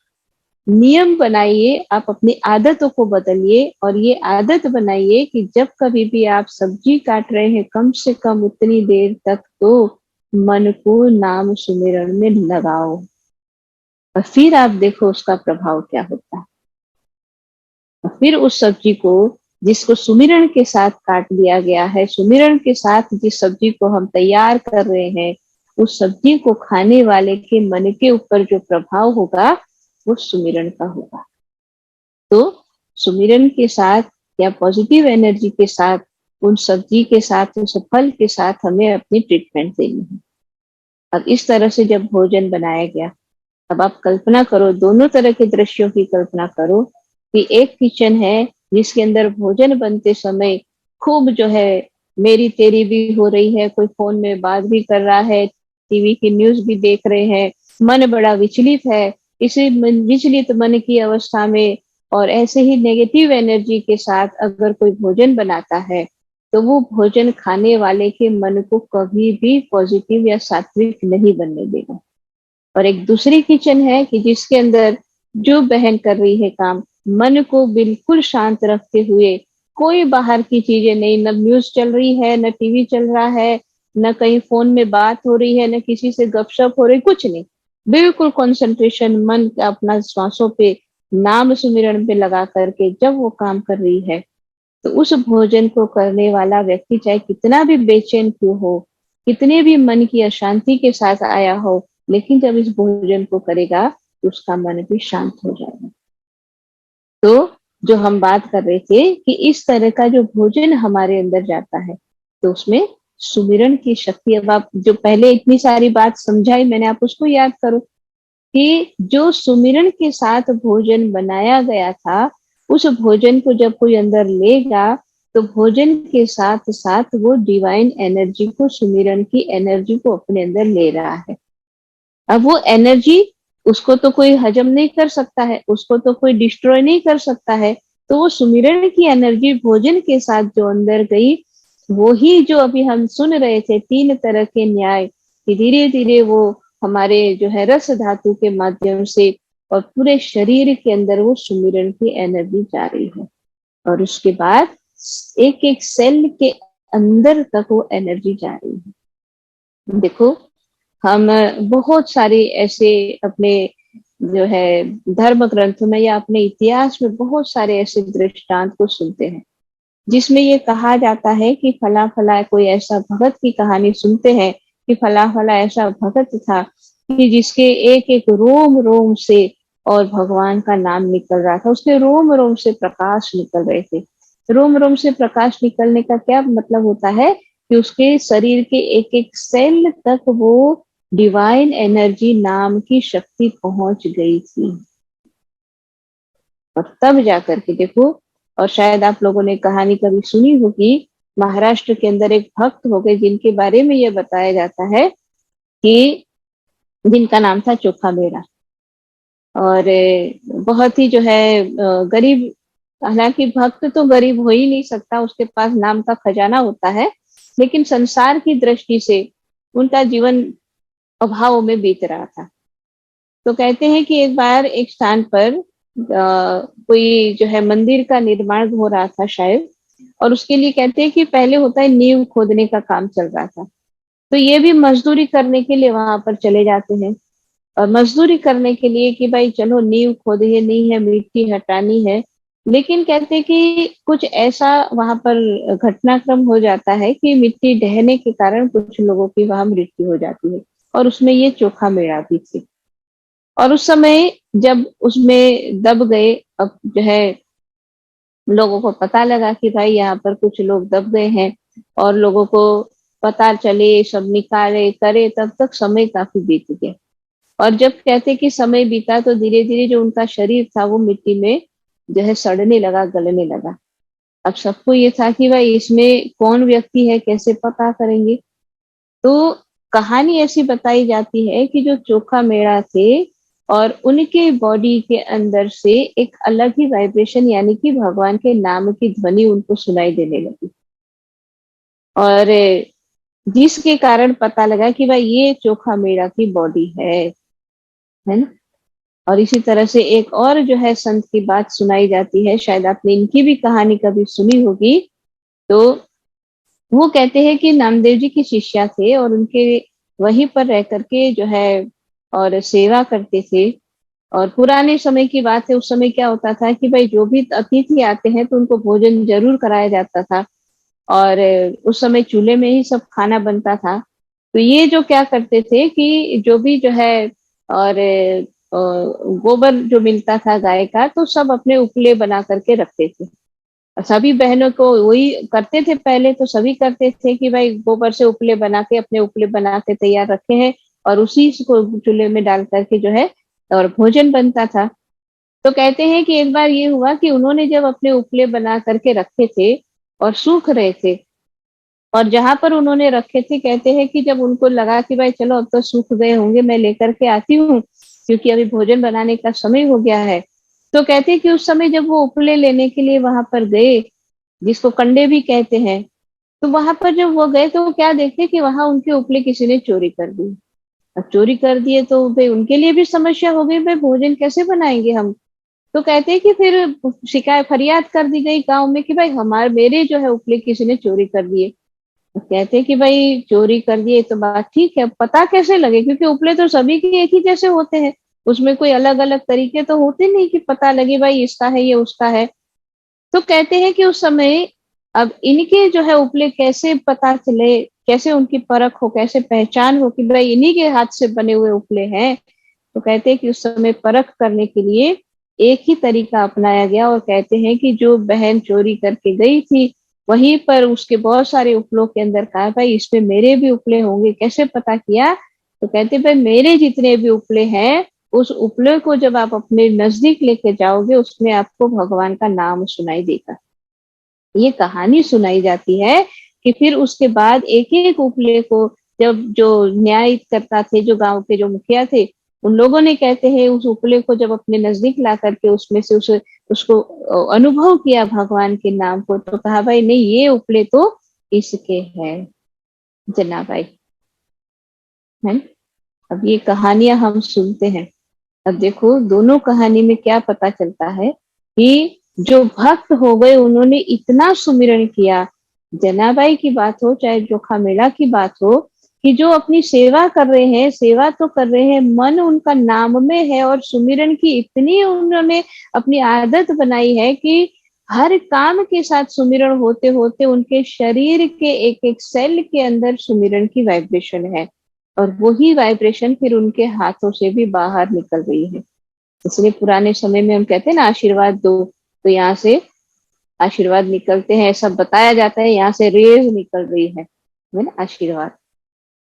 नियम बनाइए, आप अपनी आदतों को बदलिए, और ये आदत बनाइए कि जब कभी भी आप सब्जी काट रहे हैं, कम से कम उतनी देर तक तो मन को नाम सुमिरन में लगाओ, और फिर आप देखो उसका प्रभाव क्या होता है। और फिर उस सब्जी को, जिसको सुमिरन के साथ काट दिया गया है, सुमिरन के साथ जिस सब्जी को हम तैयार कर रहे हैं, उस सब्जी को खाने वाले के मन के ऊपर जो प्रभाव होगा वो सुमिरन का होगा। तो सुमिरन के साथ या पॉजिटिव एनर्जी के साथ, उन सब्जी के साथ, उस फल के साथ हमें अपनी ट्रीटमेंट देनी है। अब इस तरह से जब भोजन बनाया गया, अब आप कल्पना करो, दोनों तरह के दृश्यों की कल्पना करो कि एक किचन है जिसके अंदर भोजन बनते समय खूब जो है मेरी तेरी भी हो रही है, कोई फोन में बात भी कर रहा है, टीवी की न्यूज भी देख रहे हैं, मन बड़ा विचलित है। इसी विचलित मन की अवस्था में और ऐसे ही नेगेटिव एनर्जी के साथ अगर कोई भोजन बनाता है, तो वो भोजन खाने वाले के मन को कभी भी पॉजिटिव या सात्विक नहीं बनने देगा। और एक दूसरी किचन है कि जिसके अंदर जो बहन कर रही है काम, मन को बिल्कुल शांत रखते हुए, कोई बाहर की चीजें नहीं, न न्यूज चल रही है, न टीवी चल रहा है, न कहीं फोन में बात हो रही है, न किसी से गपशप हो रही, कुछ नहीं, बिल्कुल कंसंट्रेशन मन का अपना श्वासों पे, नाम सुमिरन पे लगा करके जब वो काम कर रही है, तो उस भोजन को करने वाला व्यक्ति चाहे कितना भी बेचैन क्यों हो, कितने भी मन की अशांति के साथ आया हो, लेकिन जब इस भोजन को करेगा तो उसका मन भी शांत हो जाएगा। तो जो हम बात कर रहे थे कि इस तरह का जो भोजन हमारे अंदर जाता है, तो उसमें सुमिरन की शक्ति, अब आप जो पहले इतनी सारी बात समझाई मैंने, आप उसको याद करो कि जो सुमिरन के साथ भोजन बनाया गया था, उस भोजन को जब कोई अंदर लेगा, तो भोजन के साथ साथ वो डिवाइन एनर्जी को, सुमिरन की एनर्जी को अपने अंदर ले रहा है। अब वो एनर्जी, उसको तो कोई हजम नहीं कर सकता है, उसको तो कोई डिस्ट्रॉय नहीं कर सकता है, तो वो सुमिरन की एनर्जी भोजन के साथ जो अंदर गई, वो ही जो अभी हम सुन रहे थे, 3 तरह के न्याय, कि धीरे धीरे वो हमारे जो है रस धातु के माध्यम से और पूरे शरीर के अंदर वो सुमिरन की एनर्जी जा रही है, और उसके बाद एक एक सेल के अंदर तक वो एनर्जी जा रही है। देखो, हम बहुत सारे ऐसे अपने जो है धर्म ग्रंथों में या अपने इतिहास में बहुत सारे ऐसे दृष्टांत को सुनते हैं, जिसमें ये कहा जाता है कि फला फला कोई ऐसा भगत की कहानी सुनते हैं कि फला फला ऐसा भगत था कि जिसके एक एक रोम रोम से और भगवान का नाम निकल रहा था, उसके रोम रोम से प्रकाश निकल रहे थे। रोम रोम से प्रकाश निकलने का क्या मतलब होता है कि उसके शरीर के एक एक सेल तक वो डिवाइन एनर्जी नाम की शक्ति पहुंच गई थी। और तब जाकर के देखो, और शायद आप लोगों ने कहानी कभी सुनी होगी, महाराष्ट्र के अंदर एक भक्त हो गए जिनके बारे में यह बताया जाता है कि जिनका नाम था चोखा बेड़ा, और बहुत ही जो है गरीब, हालांकि भक्त तो गरीब हो ही नहीं सकता, उसके पास नाम का खजाना होता है, लेकिन संसार की दृष्टि से उनका जीवन अभाव में बीत रहा था। तो कहते हैं कि एक बार एक स्थान पर कोई जो है मंदिर का निर्माण हो रहा था शायद, और उसके लिए कहते हैं कि पहले होता है नींव खोदने का काम चल रहा था, तो ये भी मजदूरी करने के लिए वहां पर चले जाते हैं। और मजदूरी करने के लिए कि भाई चलो नींव खोदनी है, मिट्टी हटानी है, लेकिन कहते कि कुछ ऐसा वहां पर घटनाक्रम हो जाता है कि मिट्टी ढहने के कारण कुछ लोगों की वहां मृत्यु हो जाती है, और उसमें ये चोखा मेढ़ा भी थी। और उस समय जब उसमें दब गए, अब जो है लोगों को पता लगा कि भाई यहाँ पर कुछ लोग दब गए हैं, और लोगों को पता चले, सब निकाले करे, तब तक समय काफी बीत गया। और जब कहते कि समय बीता तो धीरे धीरे जो उनका शरीर था वो मिट्टी में जो है सड़ने लगा, गलने लगा। अब सबको ये था कि भाई इसमें कौन व्यक्ति है, कैसे पता करेंगे। तो कहानी ऐसी बताई जाती है कि जो चोखा मेढ़ा थे, और उनके बॉडी के अंदर से एक अलग ही वाइब्रेशन, यानी कि भगवान के नाम की ध्वनि उनको सुनाई देने लगी, और जिसके कारण पता लगा कि भाई ये चोखा मेढ़ा की बॉडी है ना। और इसी तरह से एक और जो है संत की बात सुनाई जाती है, शायद आपने इनकी भी कहानी कभी सुनी होगी। तो वो कहते हैं कि नामदेव जी की शिष्या थे, और उनके वहीं पर रह करके जो है और सेवा करते थे। और पुराने समय की बात है, उस समय क्या होता था कि भाई जो भी अतिथि आते हैं तो उनको भोजन जरूर कराया जाता था, और उस समय चूल्हे में ही सब खाना बनता था। तो ये जो क्या करते थे कि जो भी जो है और गोबर जो मिलता था गाय का, तो सब अपने उपले बना करके रखते थे। सभी बहनों को वही करते थे, पहले तो सभी करते थे कि भाई गोबर से उपले बना के, अपने उपले बना के तैयार रखे हैं, और उसी को चूल्हे में डाल करके जो है और भोजन बनता था। तो कहते हैं कि एक बार ये हुआ कि उन्होंने जब अपने उपले बना करके रखे थे और सूख रहे थे, और जहां पर उन्होंने रखे थे, कहते हैं कि जब उनको लगा कि भाई चलो अब तो सूख गए होंगे, मैं लेकर के आती हूँ क्योंकि अभी भोजन बनाने का समय हो गया है। तो कहते हैं कि उस समय जब वो उपले लेने के लिए वहां पर गए, जिसको कंडे भी कहते हैं, तो वहां पर जब वो गए तो वो क्या देखते कि वहां उनके उपले किसी ने चोरी कर दी। अब चोरी कर दिए तो भाई उनके लिए भी समस्या हो गई, भाई भोजन कैसे बनाएंगे हम। तो कहते हैं कि फिर शिकायत फरियाद कर दी गई गांव में कि भाई हमारे मेरे जो है उपले किसी ने चोरी कर दिए। तो कहते हैं कि भाई चोरी कर दिए तो बात ठीक है, अब पता कैसे लगे, क्योंकि उपले तो सभी के एक ही जैसे होते हैं, उसमें कोई अलग अलग तरीके तो होते नहीं कि पता लगे भाई इसका है ये उसका है। तो कहते हैं कि उस समय अब इनके जो है उपले कैसे पता चले, कैसे उनकी परख हो, कैसे पहचान हो कि भाई इन्हीं के हाथ से बने हुए उपले हैं। तो कहते हैं कि उस समय परख करने के लिए एक ही तरीका अपनाया गया, और कहते हैं कि जो बहन चोरी करके गई थी, वहीं पर उसके बहुत सारे उपलों के अंदर कहा भाई इसमें मेरे भी उपले होंगे, कैसे पता किया। तो कहते भाई मेरे जितने भी उपले हैं, उस उपले को जब आप अपने नजदीक लेके जाओगे, उसमें आपको भगवान का नाम सुनाई देगा। ये कहानी सुनाई जाती है कि फिर उसके बाद एक एक उपले को जब जो न्याय करता थे, जो गांव के जो मुखिया थे, उन लोगों ने कहते हैं उस उपले को जब अपने नजदीक ला करके उसमें से उसको अनुभव किया भगवान के नाम को, तो कहा भाई नहीं ये उपले तो इसके हैं जनाबाई, है। अब ये कहानियां हम सुनते हैं। अब देखो दोनों कहानी में क्या पता चलता है कि जो भक्त हो गए उन्होंने इतना सुमिरन किया। जनाबाई की बात हो चाहे जोखा मेला की बात हो, कि जो अपनी सेवा कर रहे हैं, सेवा तो कर रहे हैं, मन उनका नाम में है, और सुमिरन की इतनी उन्होंने अपनी आदत बनाई है कि हर काम के साथ सुमिरन होते होते उनके शरीर के एक एक सेल के अंदर सुमिरन की वाइब्रेशन है, और वही वाइब्रेशन फिर उनके हाथों से भी बाहर निकल रही है। इसलिए पुराने समय में हम कहते हैं ना आशीर्वाद दो, तो यहाँ से आशीर्वाद निकलते हैं, ऐसा बताया जाता है, यहाँ से रेज निकल रही है ना, आशीर्वाद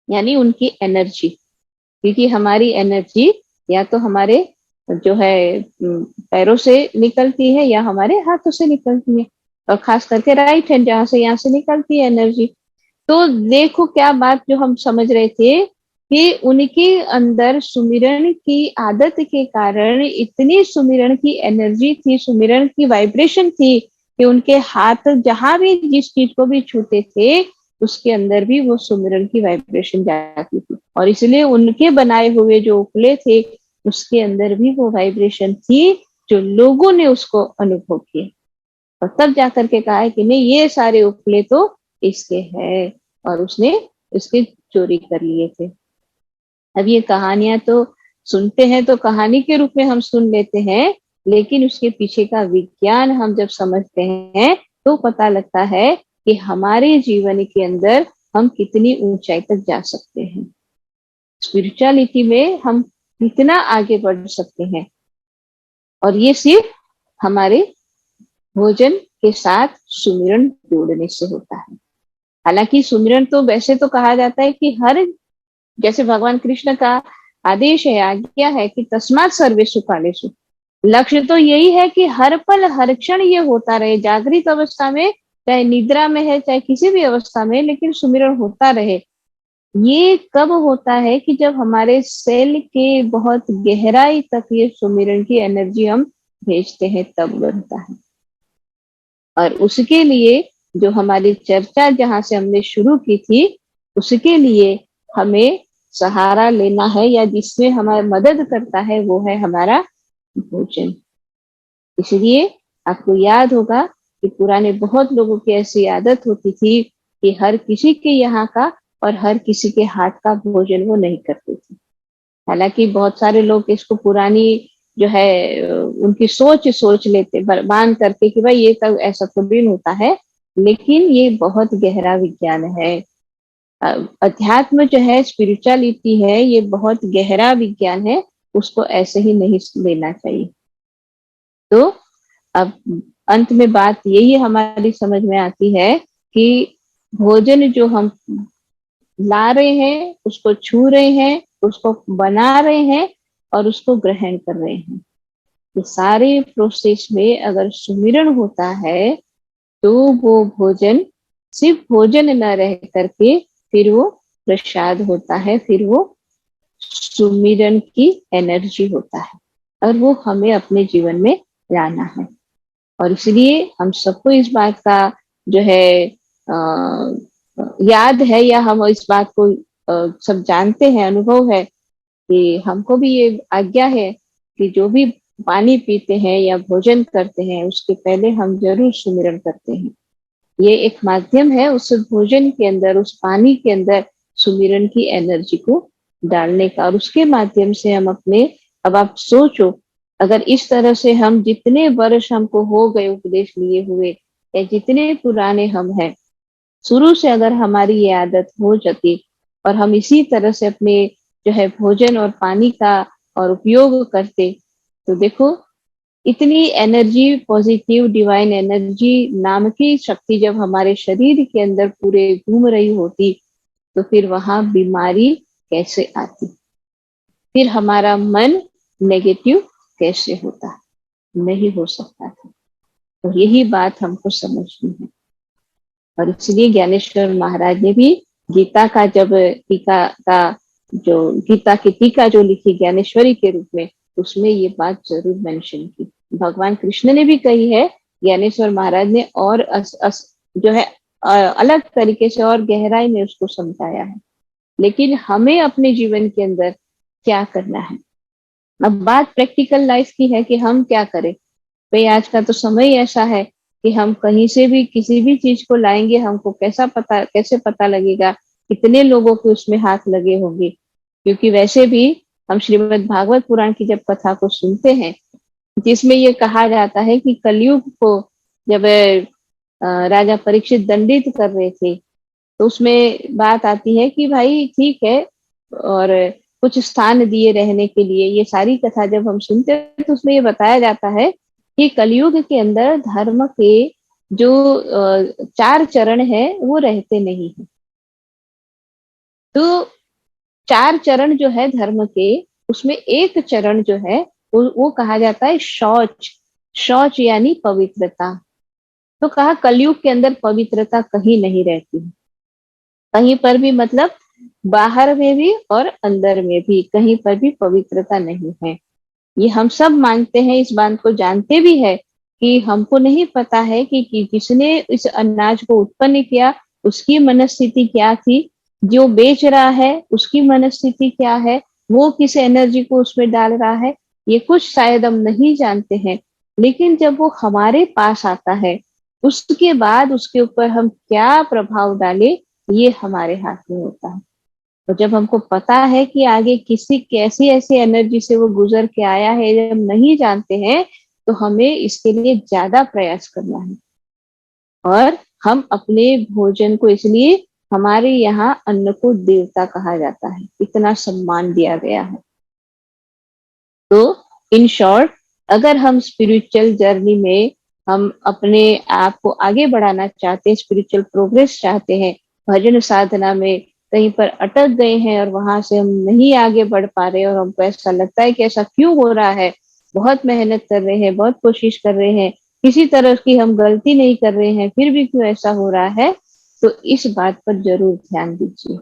यानी उनकी एनर्जी। क्योंकि हमारी एनर्जी या तो हमारे जो है पैरों से निकलती है या हमारे हाथों से निकलती है, और खास करके राइट हैंड जहां से यहाँ से निकलती है एनर्जी। तो देखो क्या बात जो हम समझ रहे थे कि उनके अंदर सुमिरन की आदत के कारण इतनी सुमिरन की एनर्जी थी, सुमिरन की वाइब्रेशन थी, कि उनके हाथ जहां भी जिस चीज को भी छूते थे उसके अंदर भी वो सुमिरन की वाइब्रेशन जाती थी, और इसलिए उनके बनाए हुए जो उपले थे उसके अंदर भी वो वाइब्रेशन थी, जो लोगों ने उसको अनुभव किया, और तब जाकर के कहा है कि नहीं ये सारे उपले तो इसके हैं, और उसने उसके चोरी कर लिए थे। अब ये कहानियां तो सुनते हैं तो कहानी के रूप में हम सुन लेते हैं, लेकिन उसके पीछे का विज्ञान हम जब समझते हैं तो पता लगता है कि हमारे जीवन के अंदर हम कितनी ऊंचाई तक जा सकते हैं, स्पिरिचुअलिटी में हम कितना आगे बढ़ सकते हैं। और ये सिर्फ हमारे भोजन के साथ सुमिरन जोड़ने से होता है। हालांकि सुमिरन तो वैसे तो कहा जाता है कि हर, जैसे भगवान कृष्ण का आदेश है, आज्ञा है कि तस्मात् सर्वेषु कालेषु, लक्ष्य तो यही है कि हर पल हर क्षण ये होता रहे, जागृत अवस्था में, चाहे निद्रा में है, चाहे किसी भी अवस्था में, लेकिन सुमिरन होता रहे। ये कब होता है कि जब हमारे सेल के बहुत गहराई तक ये सुमिरन की एनर्जी हम भेजते हैं, तब बनता है। और उसके लिए जो हमारी चर्चा जहां से हमने शुरू की थी, उसके लिए हमें सहारा लेना है, या जिसमें हमारी मदद करता है, वो है हमारा भोजन। इसलिए आपको याद होगा कि पुराने बहुत लोगों की ऐसी आदत होती थी कि हर किसी के यहाँ का और हर किसी के हाथ का भोजन वो नहीं करते थे। हालांकि बहुत सारे लोग इसको पुरानी जो है उनकी सोच लेते बांध करके कि भाई ये तो ऐसा थोड़ी होता है, लेकिन ये बहुत गहरा विज्ञान है। अध्यात्म जो है, स्पिरिचुअलिटी है, ये बहुत गहरा विज्ञान है, उसको ऐसे ही नहीं लेना चाहिए। तो अब अंत में बात यही हमारी समझ में आती है कि भोजन जो हम ला रहे हैं, उसको छू रहे हैं, उसको बना रहे हैं और उसको ग्रहण कर रहे हैं, ये सारे प्रोसेस में अगर सुमिरन होता है तो वो भोजन सिर्फ भोजन न रह करके फिर वो प्रसाद होता है, फिर वो सुमिरन की एनर्जी होता है, और वो हमें अपने जीवन में लाना है। और इसलिए हम सबको इस बात का जो है याद है, या हम इस बात को सब जानते हैं, अनुभव है कि हमको भी ये आज्ञा है कि जो भी पानी पीते हैं या भोजन करते हैं, उसके पहले हम जरूर सुमिरन करते हैं। ये एक माध्यम है उस भोजन के अंदर, उस पानी के अंदर सुमिरन की एनर्जी को डालने का, और उसके माध्यम से हम अपने, अब आप सोचो, अगर इस तरह से हम जितने वर्ष हमको हो गए उपदेश लिए हुए, या जितने पुराने हम हैं, शुरू से अगर हमारी ये आदत हो जाती और हम इसी तरह से अपने जो है भोजन और पानी का और उपयोग करते, तो देखो इतनी एनर्जी, पॉजिटिव डिवाइन एनर्जी नाम की शक्ति जब हमारे शरीर के अंदर पूरे घूम रही होती, तो फिर वहां बीमारी कैसे आती, फिर हमारा मन नेगेटिव कैसे होता, नहीं हो सकता था। तो यही बात हमको समझनी है। और इसलिए ज्ञानेश्वर महाराज ने भी गीता का जब टीका का, जो गीता की टीका जो लिखी ज्ञानेश्वरी के रूप में, उसमें ये बात जरूर मेंशन की। भगवान कृष्ण ने भी कही है, ज्ञानेश्वर महाराज ने और जो है अलग तरीके से और गहराई में उसको समझाया है। लेकिन हमें अपने जीवन के अंदर क्या करना है, अब बात प्रैक्टिकल लाइफ की है कि हम क्या करें। भाई आज का तो समय ऐसा है कि हम कहीं से भी किसी भी चीज को लाएंगे, हमको कैसे पता लगेगा कितने लोगों के उसमें हाथ लगे होंगे। क्योंकि वैसे भी हम श्रीमद् भागवत पुराण की जब कथा को सुनते हैं, जिसमें ये कहा जाता है कि कलयुग को जब राजा परीक्षित दंडित कर रहे थे, तो उसमें बात आती है कि भाई ठीक है, और कुछ स्थान दिए रहने के लिए। ये सारी कथा जब हम सुनते हैं तो उसमें ये बताया जाता है कि कलयुग के अंदर धर्म के जो 4 चरण है वो रहते नहीं है। तो 4 चरण जो है धर्म के, उसमें एक चरण जो है वो कहा जाता है शौच। शौच यानी पवित्रता। तो कहा कलयुग के अंदर पवित्रता कहीं नहीं रहती, कहीं पर भी, मतलब बाहर में भी और अंदर में भी कहीं पर भी पवित्रता नहीं है। ये हम सब मानते हैं, इस बात को जानते भी है कि हमको नहीं पता है कि जिसने इस अनाज को उत्पन्न किया उसकी मनस्थिति क्या थी, जो बेच रहा है उसकी मनस्थिति क्या है, वो किस एनर्जी को उसमें डाल रहा है, ये कुछ शायद हम नहीं जानते हैं। लेकिन जब वो हमारे पास आता है, उसके बाद उसके ऊपर हम क्या प्रभाव डाले, ये हमारे हाथ में होता है। तो जब हमको पता है कि आगे किसी कैसी ऐसी एनर्जी से वो गुजर के आया है, जब हम नहीं जानते हैं, तो हमें इसके लिए ज्यादा प्रयास करना है। और हम अपने भोजन को, इसलिए हमारे यहाँ अन्न को देवता कहा जाता है, इतना सम्मान दिया गया है। तो इन शॉर्ट, अगर हम स्पिरिचुअल जर्नी में हम अपने आप को आगे बढ़ाना चाहते हैं, स्पिरिचुअल प्रोग्रेस चाहते हैं, भजन साधना में कहीं पर अटक गए हैं और वहां से हम नहीं आगे बढ़ पा रहे और हमको ऐसा लगता है कि ऐसा क्यों हो रहा है, बहुत मेहनत कर रहे हैं, बहुत कोशिश कर रहे हैं, किसी तरह की हम गलती नहीं कर रहे हैं, फिर भी क्यों ऐसा हो रहा है, तो इस बात पर जरूर ध्यान दीजिए।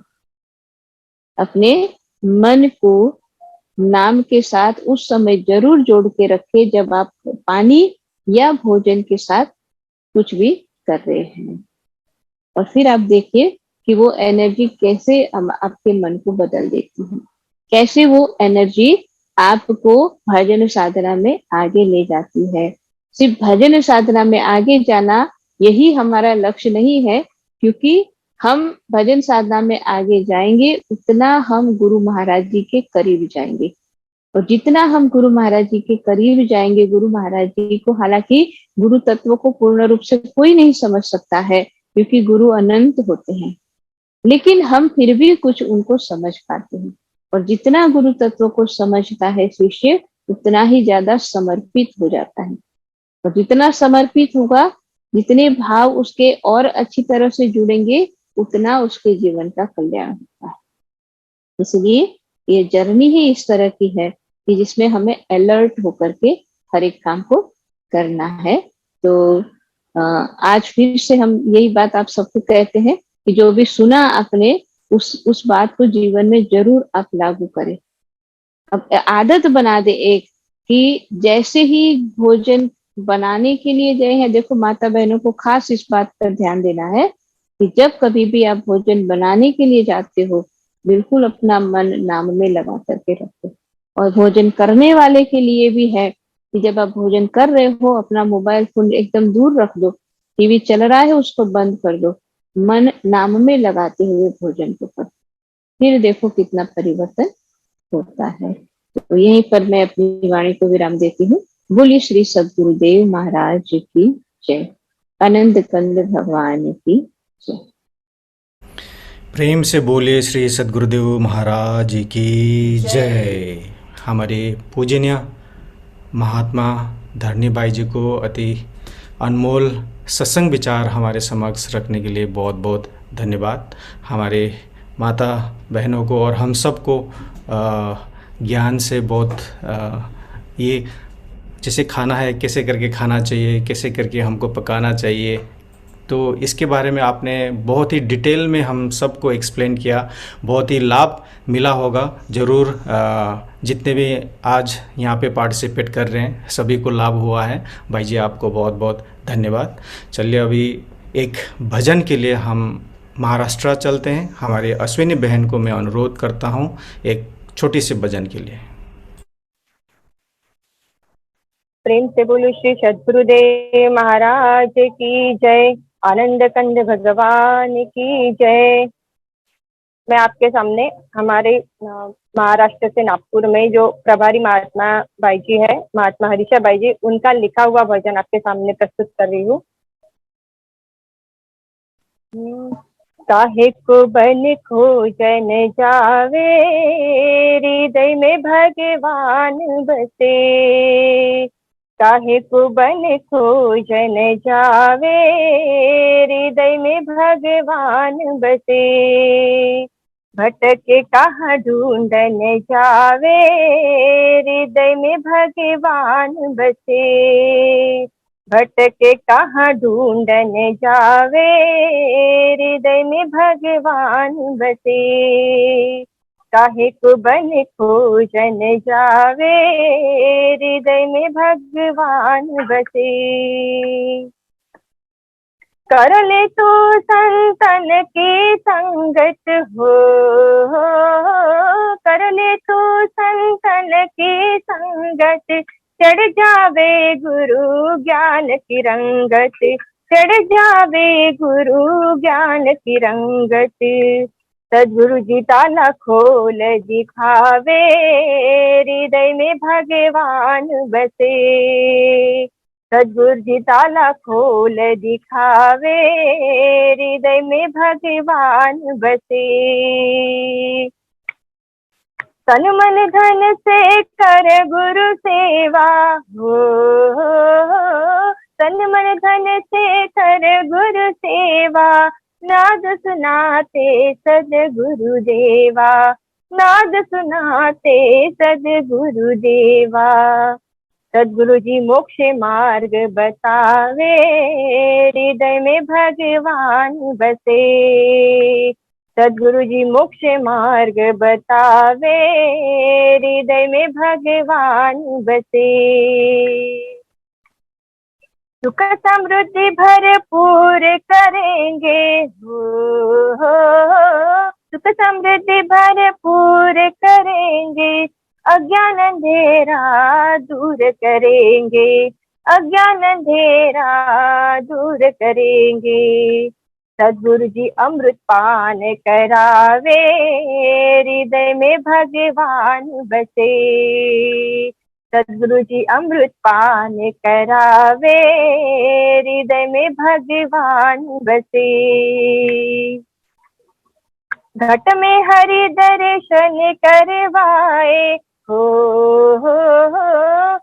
अपने मन को नाम के साथ उस समय जरूर जोड़ के रखे जब आप पानी या भोजन के साथ कुछ भी कर रहे हैं, और फिर आप देखिए कि वो एनर्जी कैसे आपके मन को बदल देती है, कैसे वो एनर्जी आपको भजन साधना में आगे ले जाती है। सिर्फ भजन साधना में आगे जाना यही हमारा लक्ष्य नहीं है, क्योंकि हम भजन साधना में आगे जाएंगे उतना हम गुरु महाराज जी के करीब जाएंगे, और जितना हम गुरु महाराज जी के करीब जाएंगे, गुरु महाराज जी को, हालांकि गुरु तत्व को पूर्ण रूप से कोई नहीं समझ सकता है क्योंकि गुरु अनंत होते हैं, लेकिन हम फिर भी कुछ उनको समझ पाते हैं। और जितना गुरु तत्व को समझता है शिष्य, उतना ही ज्यादा समर्पित हो जाता है, और जितना समर्पित होगा, जितने भाव उसके और अच्छी तरह से जुड़ेंगे, उतना उसके जीवन का कल्याण होता है। इसलिए ये जर्नी ही इस तरह की है कि जिसमें हमें अलर्ट होकर के हर एक काम को करना है। तो आज फिर से हम यही बात आप सबको कहते हैं कि जो भी सुना आपने, उस बात को जीवन में जरूर आप लागू करें। अब आदत बना दे एक, कि जैसे ही भोजन बनाने के लिए गए हैं, देखो माता बहनों को खास इस बात पर ध्यान देना है कि जब कभी भी आप भोजन बनाने के लिए जाते हो, बिल्कुल अपना मन नाम में लगा करके रखो। और भोजन करने वाले के लिए भी है कि जब आप भोजन कर रहे हो, अपना मोबाइल फोन एकदम दूर रख दो, टीवी चल रहा है उसको बंद कर दो, मन नाम में लगाते हुए भोजन को करो, फिर देखो कितना परिवर्तन होता है। तो यहीं पर मैं अपनी वाणी को विराम देती हूँ। बोलिए श्री सद्गुरुदेव महाराज की जय, आनंद कंद भगवान की जय। प्रेम से बोले श्री सद्गुरुदेव महाराज की जय। हमारे पूजनीय महात्मा धरनी भाई जी को अति अनमोल सत्संग विचार हमारे समक्ष रखने के लिए बहुत बहुत धन्यवाद। हमारे माता बहनों को और हम सबको ज्ञान से बहुत ये जैसे खाना है, कैसे करके खाना चाहिए, कैसे करके हमको पकाना चाहिए, तो इसके बारे में आपने बहुत ही डिटेल में हम सबको एक्सप्लेन किया, बहुत ही लाभ मिला होगा ज़रूर। जितने भी आज यहाँ पे पार्टिसिपेट कर रहे हैं सभी को लाभ हुआ है। भाई जी आपको बहुत बहुत धन्यवाद। चलिए अभी एक भजन के लिए हम महाराष्ट्र चलते हैं। हमारे अश्विनी बहन को मैं अनुरोध करता हूँ एक छोटी सी भजन के लिए। प्रेम से बोलो श्री सद्गुरुदेव महाराज की जय, आनंद कंद भगवान की जय। मैं आपके सामने हमारे महाराष्ट्र से नागपुर में जो प्रभारी महात्मा भाई जी है, महात्मा हरीशा भाई जी, उनका लिखा हुआ भजन आपके सामने प्रस्तुत कर रही हूँ। काहे को बन खोजन जावे, हृदय में भगवान बसे। काहे को बन खोजन जावे, हृदय में भगवान बसे। भटके कहाँ ढूंढन जावे, हृदय में भगवान बसे। भटके कहाँ ढूंढन जावे, हृदय में भगवान बसे। काहे को बन खोजन जावे, हृदय में भगवान बसे। कर ले तो संतन की संगत हो, कर ले तो संतन की संगत, चढ़ जावे गुरु ज्ञान की रंगत, चढ़ जावे गुरु ज्ञान की रंगत। सद्गुरु जी ताला खोल दिखावे, हृदय में भगवान बसे। सद्गुरु जी ताला खोल दिखावे, हृदय में भगवान बसे। तन मन धन से कर गुरु सेवा हो, तन मन धन से कर गुरु सेवा, नाद सुनाते सद्गुरु देवा, नाद सुनाते सद्गुरु देवा। सद्गुरु जी मोक्ष मार्ग बतावे, हृदय में भगवान बसे। सद्गुरु जी मोक्ष मार्ग बतावे, हृदय में भगवान बसे। सुख समृद्धि भरपूर करेंगे हो, सुख समृद्धि भरपूर करेंगे, अज्ञान अंधेरा दूर करेंगे, अज्ञान अंधेरा दूर करेंगे। सद्गुरु जी अमृत पान करावे, हृदय में भगवान बसे। सद्गुरु जी अमृत पान करावे, हृदय में भगवान बसे। घट में हरि दर्शन करवाए हो,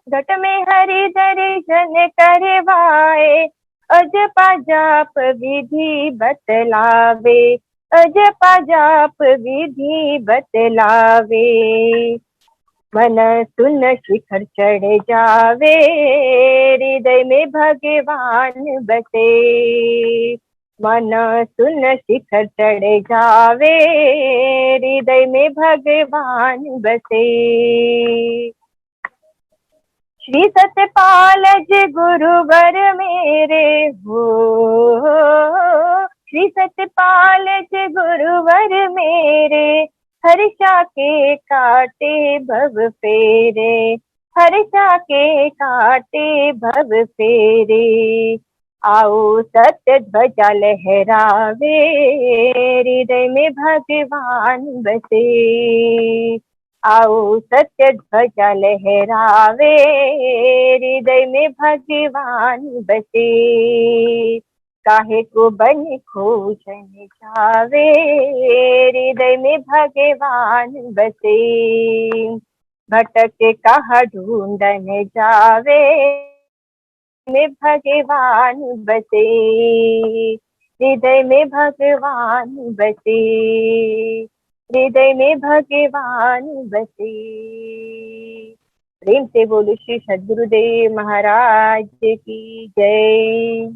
घट में हरि दर्शन करवाए, अजपा जाप विधि बतलावे, अजपा जाप विधि बतलावे। मन सुन शिखर चढ़ जावे, हृदय में भगवान बसे। मन सुन शिखर चढ़ जावे, हृदय में भगवान बसे। श्री सतपाल जी गुरुवर मेरे हो, श्री सतपाल जी गुरुवर मेरे, हर्षा के काटे भव फेरे, हर्षा के काटे भव फेरे। आओ सत्य ध्वजा लहरावे, हृदय में भगवान बसे। आओ सत्य ध्वजा लहरावे, हृदय में भगवान बसे। काहे को बन खोजन जावे, हृदय में भगवान बसे। भटक कहाँ ढूंढन जावे, में भगवान बसे, हृदय में भगवान बसे, हृदय में भगवान बसे। प्रेम से बोलो श्री सद्गुरुदेव महाराज की जय।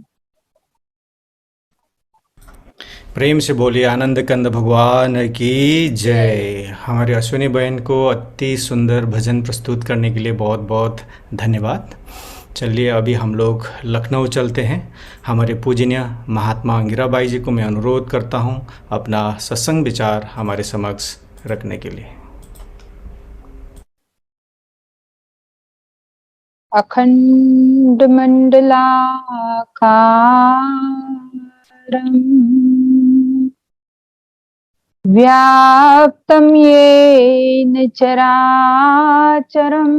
प्रेम से बोलिए आनंद कंद भगवान की जय। हमारे अश्विनी बहन को अति सुंदर भजन प्रस्तुत करने के लिए बहुत बहुत धन्यवाद। चलिए अभी हम लोग लखनऊ चलते हैं। हमारे पूजनीय महात्मा अंगिराबाई जी को मैं अनुरोध करता हूं अपना सत्संग विचार हमारे समक्ष रखने के लिए। अखंड मंडलाकारं व्याप्तं येन चराचरं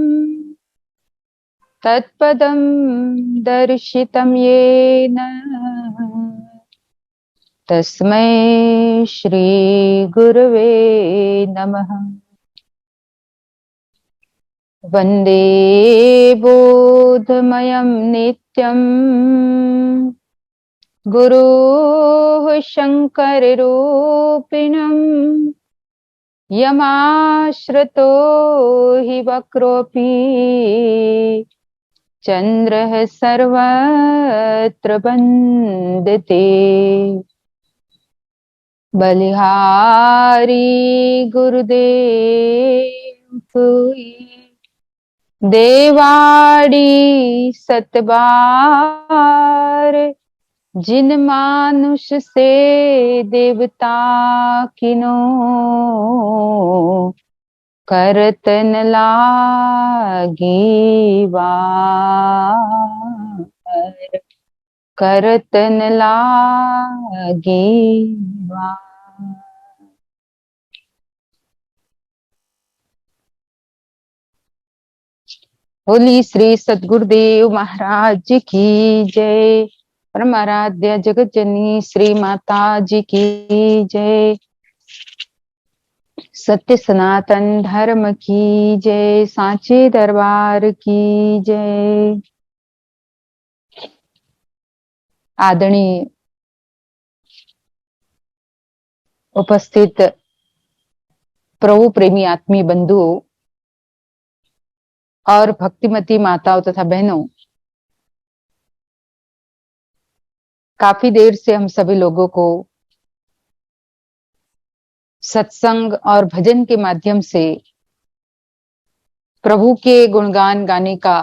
तत्पदं दर्शितं येन तस्मै श्री गुरवे नमः। वन्दे बोधमयं नित्यं गुरुः शङ्कररूपिणं यमाश्रितो हि वक्रोऽपि चन्द्रः सर्वत्र वन्दते। बलिहारी गुरुदेव देवाड़ी सतबार जिन मानुष से देवता किनो करतन लागी वार, करतन लागी वार। बोली श्री सद्गुरुदेव महाराज की जय। परम आराध्य जगत जननी श्री माता जी की जय। सत्य सनातन धर्म की जय। सांचे दरबार की जय। आदरणीय उपस्थित प्रभु प्रेमी आत्मीय बंधुओं और भक्तिमती माताओं तथा बहनों, काफी देर से हम सभी लोगों को सत्संग और भजन के माध्यम से प्रभु के गुणगान गाने का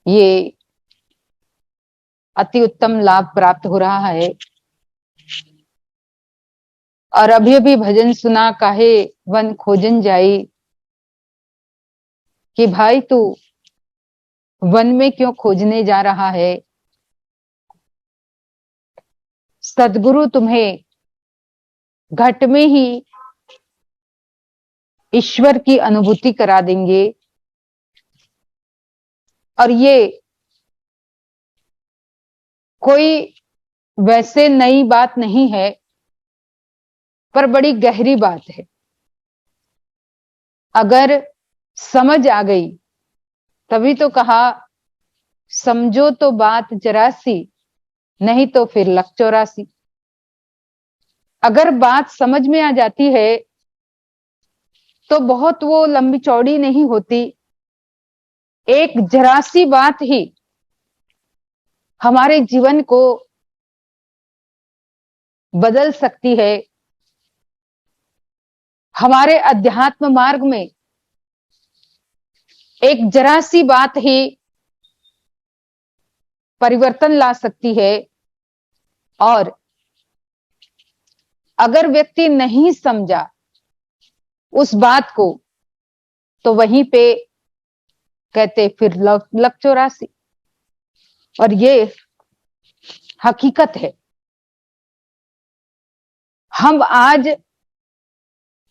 ये अति उत्तम लाभ प्राप्त हो रहा है। और अभी अभी भजन सुना, काहे वन खोजन जाई, कि भाई तू वन में क्यों खोजने जा रहा है। सद्गुरु तुम्हें घट में ही ईश्वर की अनुभूति करा देंगे। और ये कोई वैसे नई बात नहीं है, पर बड़ी गहरी बात है। अगर समझ आ गई, तभी तो कहा समझो तो बात जरा सी, नहीं तो फिर लक 84। अगर बात समझ में आ जाती है तो बहुत वो लंबी चौड़ी नहीं होती। एक जरा सी बात ही हमारे जीवन को बदल सकती है। हमारे अध्यात्म मार्ग में एक जरा सी बात ही परिवर्तन ला सकती है। और अगर व्यक्ति नहीं समझा उस बात को, तो वहीं पे कहते फिर लक 84। और ये हकीकत है। हम आज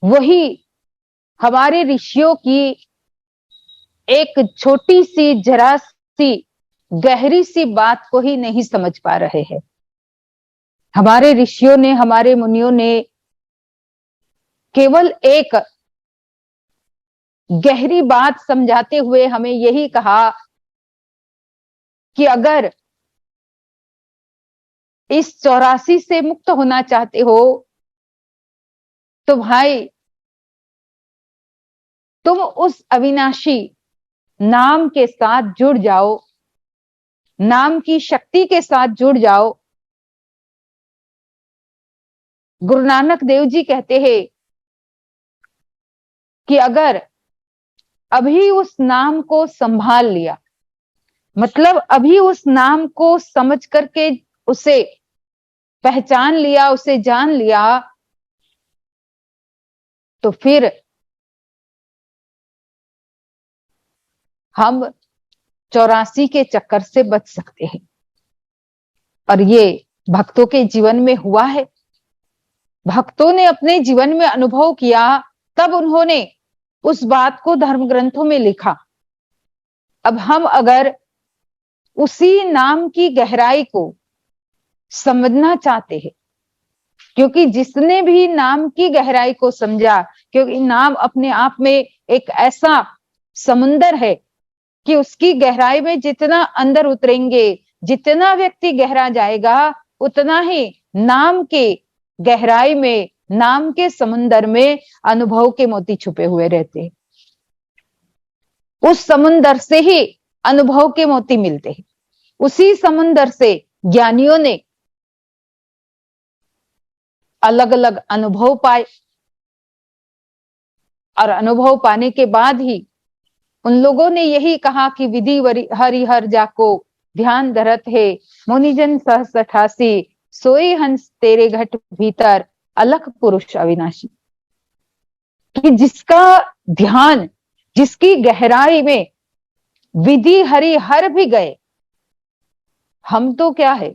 वही हमारे ऋषियों की एक छोटी सी जरा सी गहरी सी बात को ही नहीं समझ पा रहे हैं। हमारे ऋषियों ने, हमारे मुनियों ने केवल एक गहरी बात समझाते हुए हमें यही कहा कि अगर इस 84 से मुक्त होना चाहते हो तो भाई तुम उस अविनाशी नाम के साथ जुड़ जाओ, नाम की शक्ति के साथ जुड़ जाओ। गुरु नानक देव जी कहते हैं कि अगर अभी उस नाम को संभाल लिया, मतलब अभी उस नाम को समझ करके उसे पहचान लिया, उसे जान लिया, तो फिर हम 84 के चक्कर से बच सकते हैं। और ये भक्तों के जीवन में हुआ है। भक्तों ने अपने जीवन में अनुभव किया, तब उन्होंने उस बात को धर्म ग्रंथों में लिखा। अब हम अगर उसी नाम की गहराई को समझना चाहते हैं, क्योंकि जिसने भी नाम की गहराई को समझा, क्योंकि नाम अपने आप में एक ऐसा समुंदर है कि उसकी गहराई में जितना अंदर उतरेंगे, जितना व्यक्ति गहरा जाएगा, उतना ही नाम के गहराई में, नाम के समुंदर में अनुभव के मोती छुपे हुए रहते हैं। उस समुंदर से ही अनुभव के मोती मिलते हैं। उसी समुंदर से ज्ञानियों ने अलग अलग अनुभव पाए, और अनुभव पाने के बाद ही उन लोगों ने यही कहा कि विधि हरिहर जाको ध्यान धरत है, मुनिजन सहस 88 सोई हंस तेरे घट भीतर अलख पुरुष अविनाशी। कि जिसका ध्यान, जिसकी गहराई में विधि हरिहर भी गए, हम तो क्या है,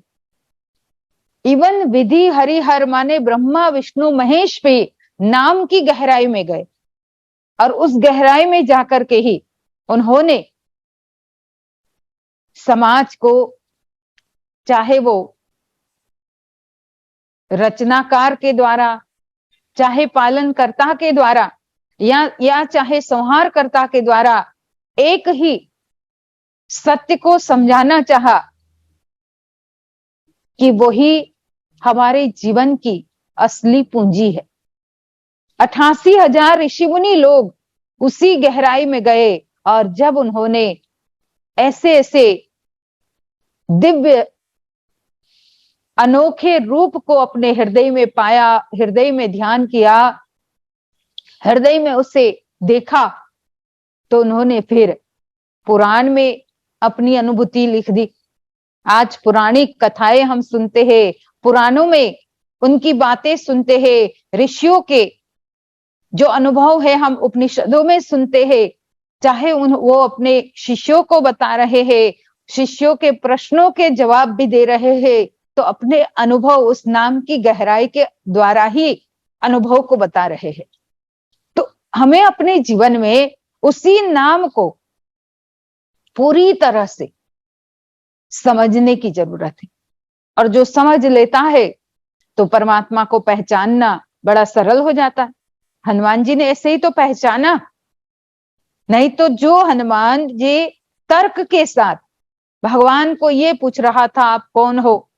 इवन विधि हरिहर माने ब्रह्मा विष्णु महेश पे नाम की गहराई में गए, और उस गहराई में जाकर के ही उन्होंने समाज को, चाहे वो रचनाकार के द्वारा, चाहे पालनकर्ता के द्वारा, या चाहे संहारकर्ता के द्वारा, एक ही सत्य को समझाना चाहा कि वही हमारे जीवन की असली पूंजी है। 88,000 ऋषि मुनि लोग उसी गहराई में गए, और जब उन्होंने ऐसे ऐसे दिव्य अनोखे रूप को अपने हृदय में पाया, हृदय में ध्यान किया, हृदय में उसे देखा, तो उन्होंने फिर पुराण में अपनी अनुभूति लिख दी। आज पुराणिक कथाएं हम सुनते हैं, पुराणों में उनकी बातें सुनते हैं, ऋषियों के जो अनुभव है हम उपनिषदों में सुनते हैं, चाहे वो अपने शिष्यों को बता रहे हैं, शिष्यों के प्रश्नों के जवाब भी दे रहे हैं, तो अपने अनुभव उस नाम की गहराई के द्वारा ही अनुभव को बता रहे हैं। तो हमें अपने जीवन में उसी नाम को पूरी तरह से समझने की जरूरत है, और जो समझ लेता है तो परमात्मा को पहचानना बड़ा सरल हो जाता है। हनुमान जी ने ऐसे ही तो पहचाना, नहीं तो जो हनुमान जी तर्क के साथ भगवान को ये पूछ रहा था, आप कौन हो?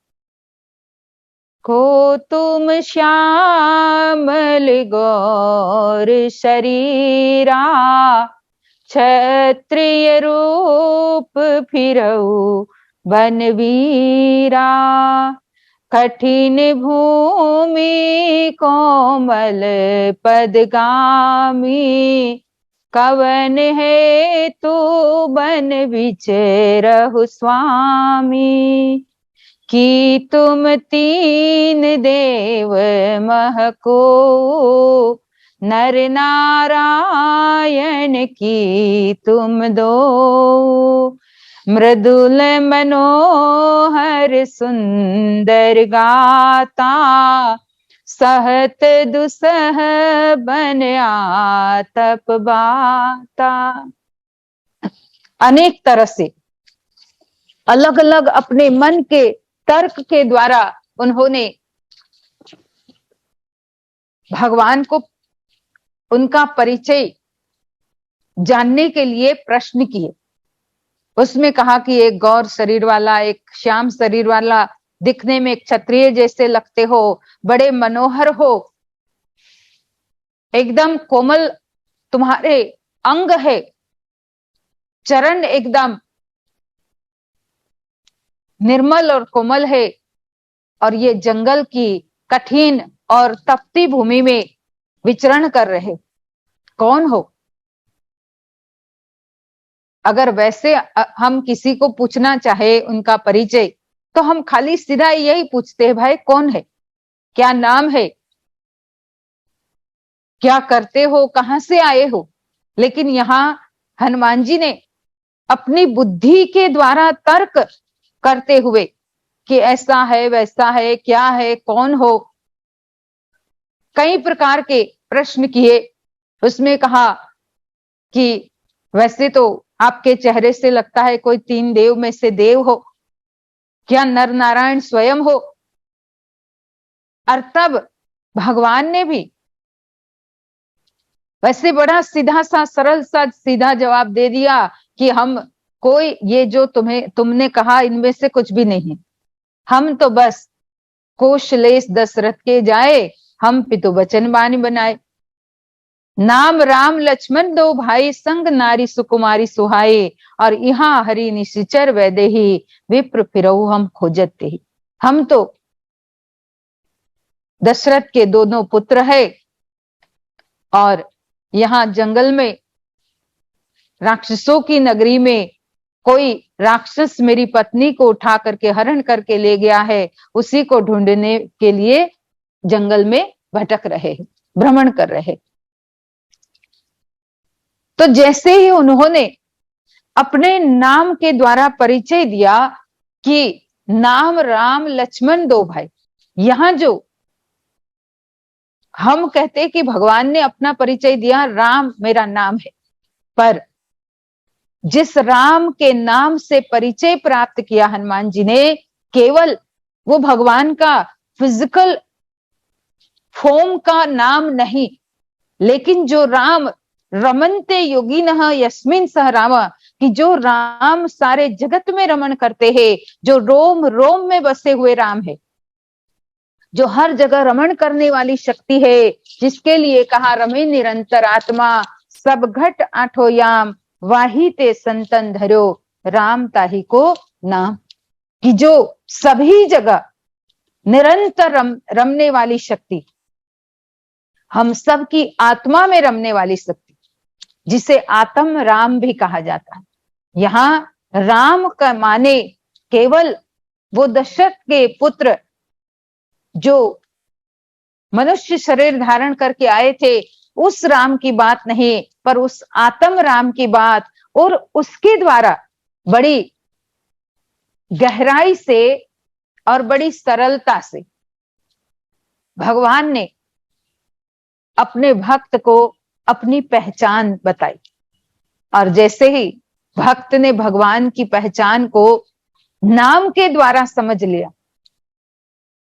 को तुम श्यामल गौर शरीरा, क्षत्रिय रूप फिरऊ बनवीरा, कठिन भूमि कोमल पदगामी, कवन है तू बन विचरहु स्वामी, कि तुम तीन देव महको, नर नारायण की तुम दो, मृदुल मनोहर सुंदर गाता, सहत दुसह बन आतप बाता। अनेक तरह से अलग अलग अपने मन के तर्क के द्वारा उन्होंने भगवान को, उनका परिचय जानने के लिए प्रश्न किए। उसमें कहा कि एक गौर शरीर वाला, एक श्याम शरीर वाला, दिखने में एक क्षत्रिय जैसे लगते हो, बड़े मनोहर हो, एकदम कोमल तुम्हारे अंग है, चरण एकदम निर्मल और कोमल है, और ये जंगल की कठिन और तपती भूमि में विचरण कर रहे, कौन हो? अगर वैसे हम किसी को पूछना चाहे उनका परिचय, तो हम खाली सीधा यही पूछते हैं, भाई कौन है, क्या नाम है, क्या करते हो, कहां से आए हो। लेकिन यहाँ हनुमान जी ने अपनी बुद्धि के द्वारा तर्क करते हुए कि ऐसा है, वैसा है, क्या है, कौन हो, कई प्रकार के प्रश्न किए। उसमें कहा कि वैसे तो आपके चेहरे से लगता है कोई तीन देव में से देव हो, क्या नर नारायण स्वयं हो? और तब भगवान ने भी वैसे बड़ा सीधा सा, सरल सा, सीधा जवाब दे दिया कि हम कोई, ये जो तुमने कहा इनमें से कुछ भी नहीं, हम तो बस कोशलेश दशरथ के जाए, हम पितु वचन बानी बनाए, नाम राम लक्ष्मण दो भाई, संग नारी सुकुमारी सुहाए, और यहाँ हरि निशिचर वैदेही, विप्र फिरऊ हम खोजते ही। हम तो दशरथ के दोनों पुत्र है, और यहाँ जंगल में राक्षसों की नगरी में कोई राक्षस मेरी पत्नी को उठा करके हरण करके ले गया है, उसी को ढूंढने के लिए जंगल में भटक रहे, भ्रमण कर रहे। तो जैसे ही उन्होंने अपने नाम के द्वारा परिचय दिया कि नाम राम लक्ष्मण दो भाई, यहां जो हम कहते कि भगवान ने अपना परिचय दिया, राम मेरा नाम है, पर जिस राम के नाम से परिचय प्राप्त किया हनुमान जी ने, केवल वो भगवान का फिजिकल फॉर्म का नाम नहीं, लेकिन जो राम रमनते योगिनः यस्मिन् सह राम, कि जो राम सारे जगत में रमण करते हैं, जो रोम रोम में बसे हुए राम है, जो हर जगह रमण करने वाली शक्ति है, जिसके लिए कहा रमे निरंतर आत्मा सब घट आठो याम, वाही ते संतन धर्यो राम ताही को नाम, कि जो सभी जगह निरंतर रमने वाली शक्ति, हम सब की आत्मा में रमने वाली शक्ति, जिसे आत्म राम भी कहा जाता है। यहाँ राम का माने केवल वो दशरथ के पुत्र जो मनुष्य शरीर धारण करके आए थे, उस राम की बात नहीं, पर उस आत्म राम की बात, और उसके द्वारा बड़ी गहराई से और बड़ी सरलता से भगवान ने अपने भक्त को अपनी पहचान बताई। और जैसे ही भक्त ने भगवान की पहचान को नाम के द्वारा समझ लिया,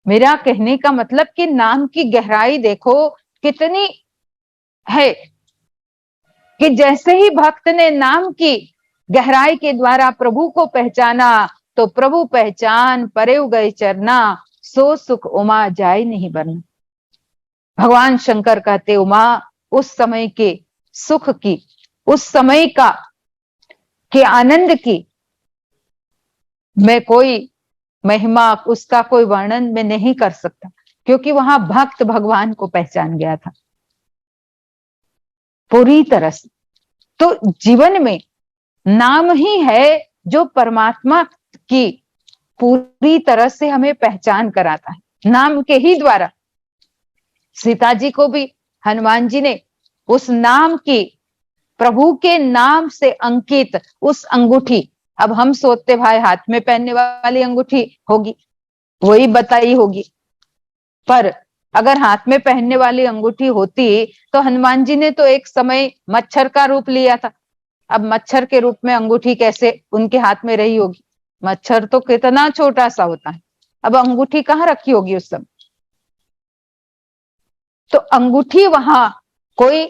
मेरा कहने का मतलब कि नाम की गहराई देखो कितनी है, कि जैसे ही भक्त ने नाम की गहराई के द्वारा प्रभु को पहचाना, तो प्रभु पहचान परेव गए चरना, सो सुख उमा जाए नहीं बरना। भगवान शंकर कहते उमा उस समय के सुख की, उस समय के आनंद की मैं कोई महिमा, उसका कोई वर्णन मैं नहीं कर सकता, क्योंकि वहां भक्त भगवान को पहचान गया था पूरी तरह से। तो जीवन में नाम ही है जो परमात्मा की पूरी तरह से हमें पहचान कराता है। नाम के ही द्वारा सीता जी को भी हनुमान जी ने उस नाम की, प्रभु के नाम से अंकित उस अंगूठी, अब हम सोचते भाई हाथ में पहनने वाली अंगूठी होगी, वही बताई होगी, पर अगर हाथ में पहनने वाली अंगूठी होती तो हनुमान जी ने तो एक समय मच्छर का रूप लिया था। अब मच्छर के रूप में अंगूठी कैसे उनके हाथ में रही होगी? मच्छर तो कितना छोटा सा होता है, अब अंगूठी कहाँ रखी होगी उस समय? तो अंगूठी वहां कोई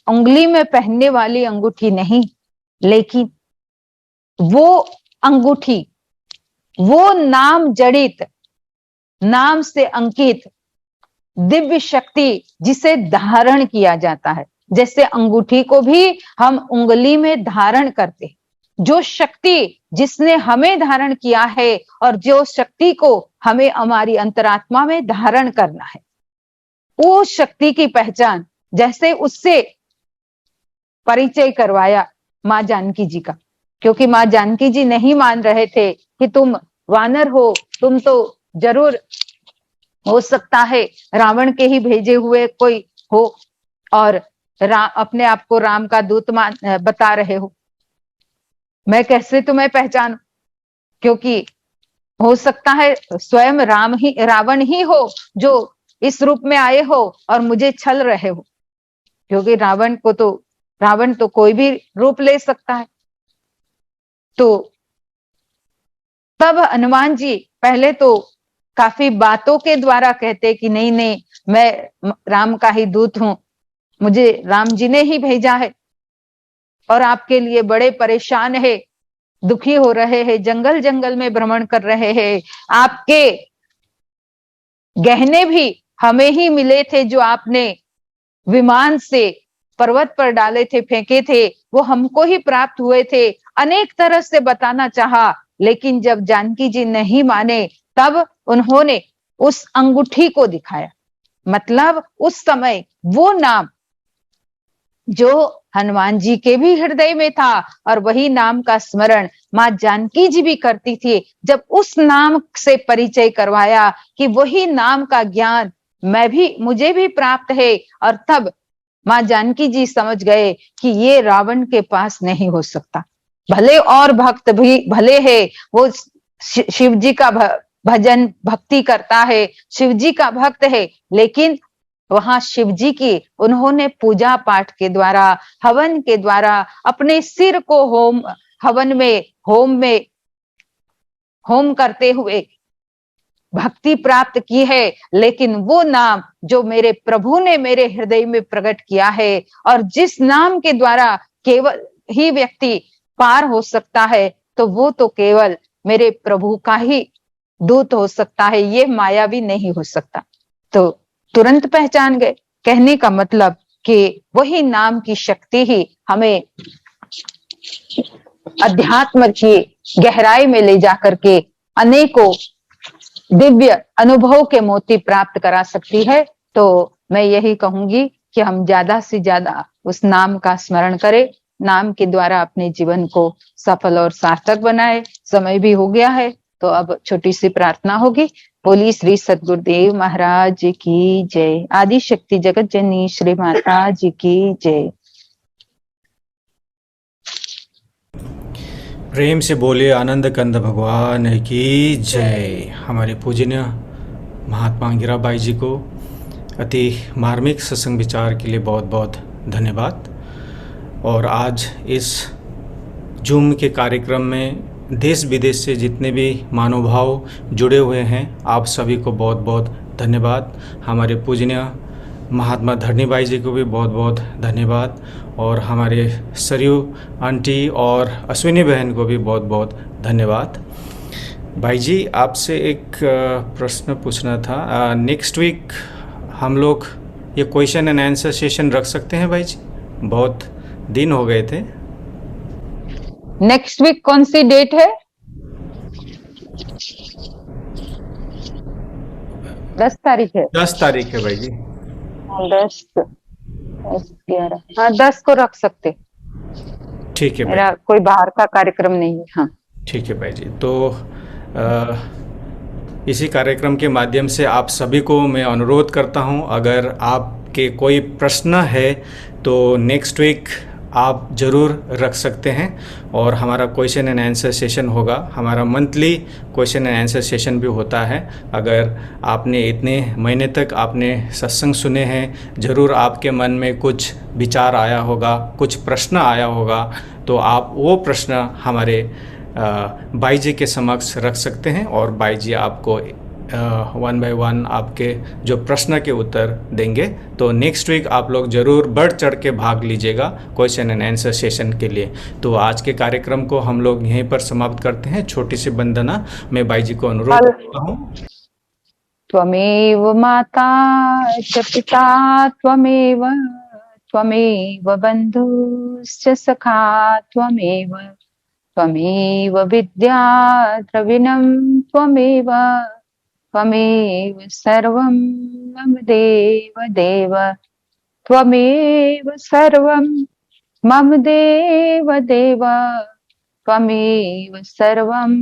उंगली में पहनने वाली अंगूठी नहीं, लेकिन वो अंगूठी, वो नाम जड़ित, नाम से अंकित दिव्य शक्ति जिसे धारण किया जाता है। जैसे अंगूठी को भी हम उंगली में धारण करते हैं, जो शक्ति जिसने हमें धारण किया है और जो शक्ति को हमें हमारी अंतरात्मा में धारण करना है, वो शक्ति की पहचान जैसे उससे परिचय करवाया माँ जानकी जी का, क्योंकि माँ जानकी जी नहीं मान रहे थे कि तुम वानर हो, तुम तो जरूर हो सकता है रावण के ही भेजे हुए कोई हो और अपने आप को राम का दूत बता रहे हो, मैं कैसे तुम्हें पहचानूं? क्योंकि हो सकता है स्वयं रावण ही हो जो इस रूप में आए हो और मुझे छल रहे हो, क्योंकि रावण तो कोई भी रूप ले सकता है। तो तब हनुमान जी पहले तो काफी बातों के द्वारा कहते कि नहीं नहीं, मैं राम का ही दूत हूं, मुझे राम जी ने ही भेजा है और आपके लिए बड़े परेशान है, दुखी हो रहे हैं, जंगल जंगल में भ्रमण कर रहे हैं, आपके गहने भी हमें ही मिले थे, जो आपने विमान से पर्वत पर डाले थे, फेंके थे, वो हमको ही प्राप्त हुए थे। अनेक तरह से बताना चाहा, लेकिन जब जानकी जी नहीं माने तब उन्होंने उस अंगूठी को दिखाया। मतलब उस समय वो नाम जो हनुमान जी के भी हृदय में था और वही नाम का स्मरण माँ जानकी जी भी करती थी, जब उस नाम से परिचय करवाया कि वही नाम का ज्ञान मुझे भी प्राप्त है, और तब माँ जानकी जी समझ गए कि ये रावण के पास नहीं हो सकता। भले और भक्त भी भले है, वो शिव जी का भजन भक्ति करता है, शिव जी का भक्त है, लेकिन वहां शिव जी की उन्होंने पूजा पाठ के द्वारा, हवन के द्वारा अपने सिर को होम में होम करते हुए भक्ति प्राप्त की है। लेकिन वो नाम जो मेरे प्रभु ने मेरे हृदय में प्रकट किया है, और जिस नाम के द्वारा केवल ही व्यक्ति पार हो सकता है, तो वो तो केवल मेरे प्रभु का ही दूत हो सकता है, ये मायावी नहीं हो सकता। तो तुरंत पहचान गए। कहने का मतलब कि वही नाम की शक्ति ही हमें अध्यात्म की गहराई में ले जाकर के अनेकों दिव्य अनुभव के मोती प्राप्त करा सकती है। तो मैं यही कहूंगी कि हम ज्यादा से ज्यादा उस नाम का स्मरण करें, नाम के द्वारा अपने जीवन को सफल और सार्थक बनाए। समय भी हो गया है, तो अब छोटी सी प्रार्थना होगी। बोली श्री सद्गुरुदेव महाराज की जय। आदि शक्ति जगत जननी श्री माता जी की जय। प्रेम से बोले आनंद कंद भगवान की जय। हमारे पूजनीय महात्मा गिराबाई जी को अति मार्मिक सत्संग विचार के लिए बहुत बहुत धन्यवाद। और आज इस जूम के कार्यक्रम में देश विदेश से जितने भी महानुभाव जुड़े हुए हैं, आप सभी को बहुत बहुत धन्यवाद। हमारे पूजनीय महात्मा धरणीबाई जी को भी बहुत बहुत धन्यवाद, और हमारे सरयू आंटी और अश्विनी बहन को भी बहुत बहुत धन्यवाद। भाई जी, आपसे एक प्रश्न पूछना था। नेक्स्ट वीक हम लोग ये क्वेश्चन एंड आंसर सेशन रख सकते हैं भाई जी? बहुत दिन हो गए थे। नेक्स्ट वीक कौन सी डेट है? 10 तारीख है। 10 तारीख है भाई जी। 10 11, हाँ 10 को रख सकते। ठीक है भाई। मेरा कोई बाहर का कार्यक्रम नहीं है। हाँ ठीक है भाई जी। तो इसी कार्यक्रम के माध्यम से आप सभी को मैं अनुरोध करता हूं, अगर आपके कोई प्रश्न है तो नेक्स्ट वीक आप ज़रूर रख सकते हैं, और हमारा क्वेश्चन एंड आंसर सेशन होगा। हमारा monthly question and answer session भी होता है। अगर आपने इतने महीने तक आपने सत्संग सुने हैं, ज़रूर आपके मन में कुछ विचार आया होगा, कुछ प्रश्न आया होगा, तो आप वो प्रश्न हमारे बाई जी के समक्ष रख सकते हैं, और बाई जी आपको 1 बाय 1 आपके जो प्रश्न के उत्तर देंगे। तो नेक्स्ट वीक आप लोग ज़रूर बढ़ चढ़ के भाग लीजिएगा क्वेश्चन एंड आंसर सेशन के लिए। तो आज के कार्यक्रम को हम लोग यहीं पर समाप्त करते हैं। छोटी सी वंदना मैं बाई जी को अनुरोध करता हूँ। त्वमेव माता च पिता त्वमेव, त्वमेव बन्धुश्च सखा त्वमेव, त्वमेव विद्या द्रविणं त्वमेव, त्वमेव सर्वं मम देव देव, त्वमेव सर्वं मम देव देव, त्वमेव सर्वं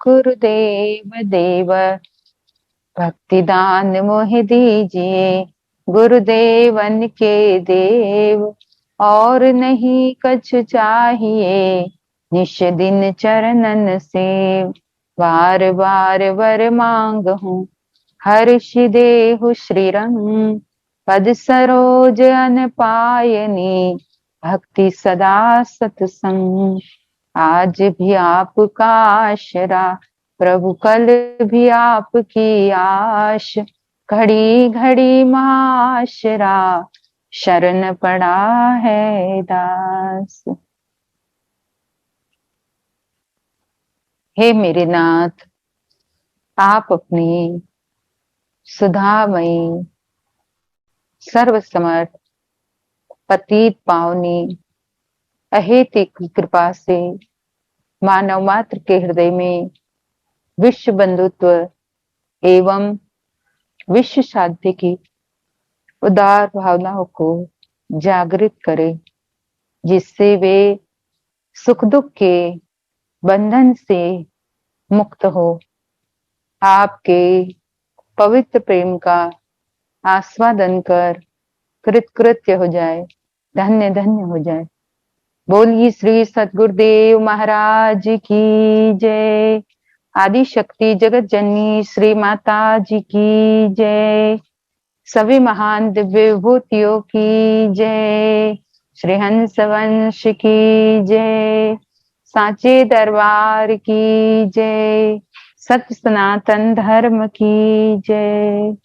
गुरुदेव देव। भक्तिदान मोहि दीजिए गुरुदेवन के देव, और नहीं कछु चाहिए निश दिन चरणन सेव। बार बार वर मांग हूँ हर्षि देहु श्रीरंग, पद सरोज अन पायनी भक्ति सदा सत्संग। आज भी आपका आशरा प्रभु, कल भी आपकी आश, घड़ी घड़ी महाशरा शरण पड़ा है दास। हे मेरे नाथ, आप अपनी सुधामयी सर्वसमर्थ पतित पावनी अहेतु की कृपा से मानव मात्र के हृदय में विश्व बंधुत्व एवं विश्व शांति की उदार भावनाओं को जागृत करें, जिससे वे सुख दुख के बंधन से मुक्त हो, आपके पवित्र प्रेम का आस्वादन कर कृतकृत्य हो जाए, धन्य धन्य हो जाए। बोलिए श्री सद्गुरुदेव महाराज की जय। आदि शक्ति जगत जननी श्री माता जी की जय। सभी महान दिव्य विभूतियों की जय। श्री हंस वंश की जय। सांचे दरबार की जय। सत्य सनातन धर्म की जय।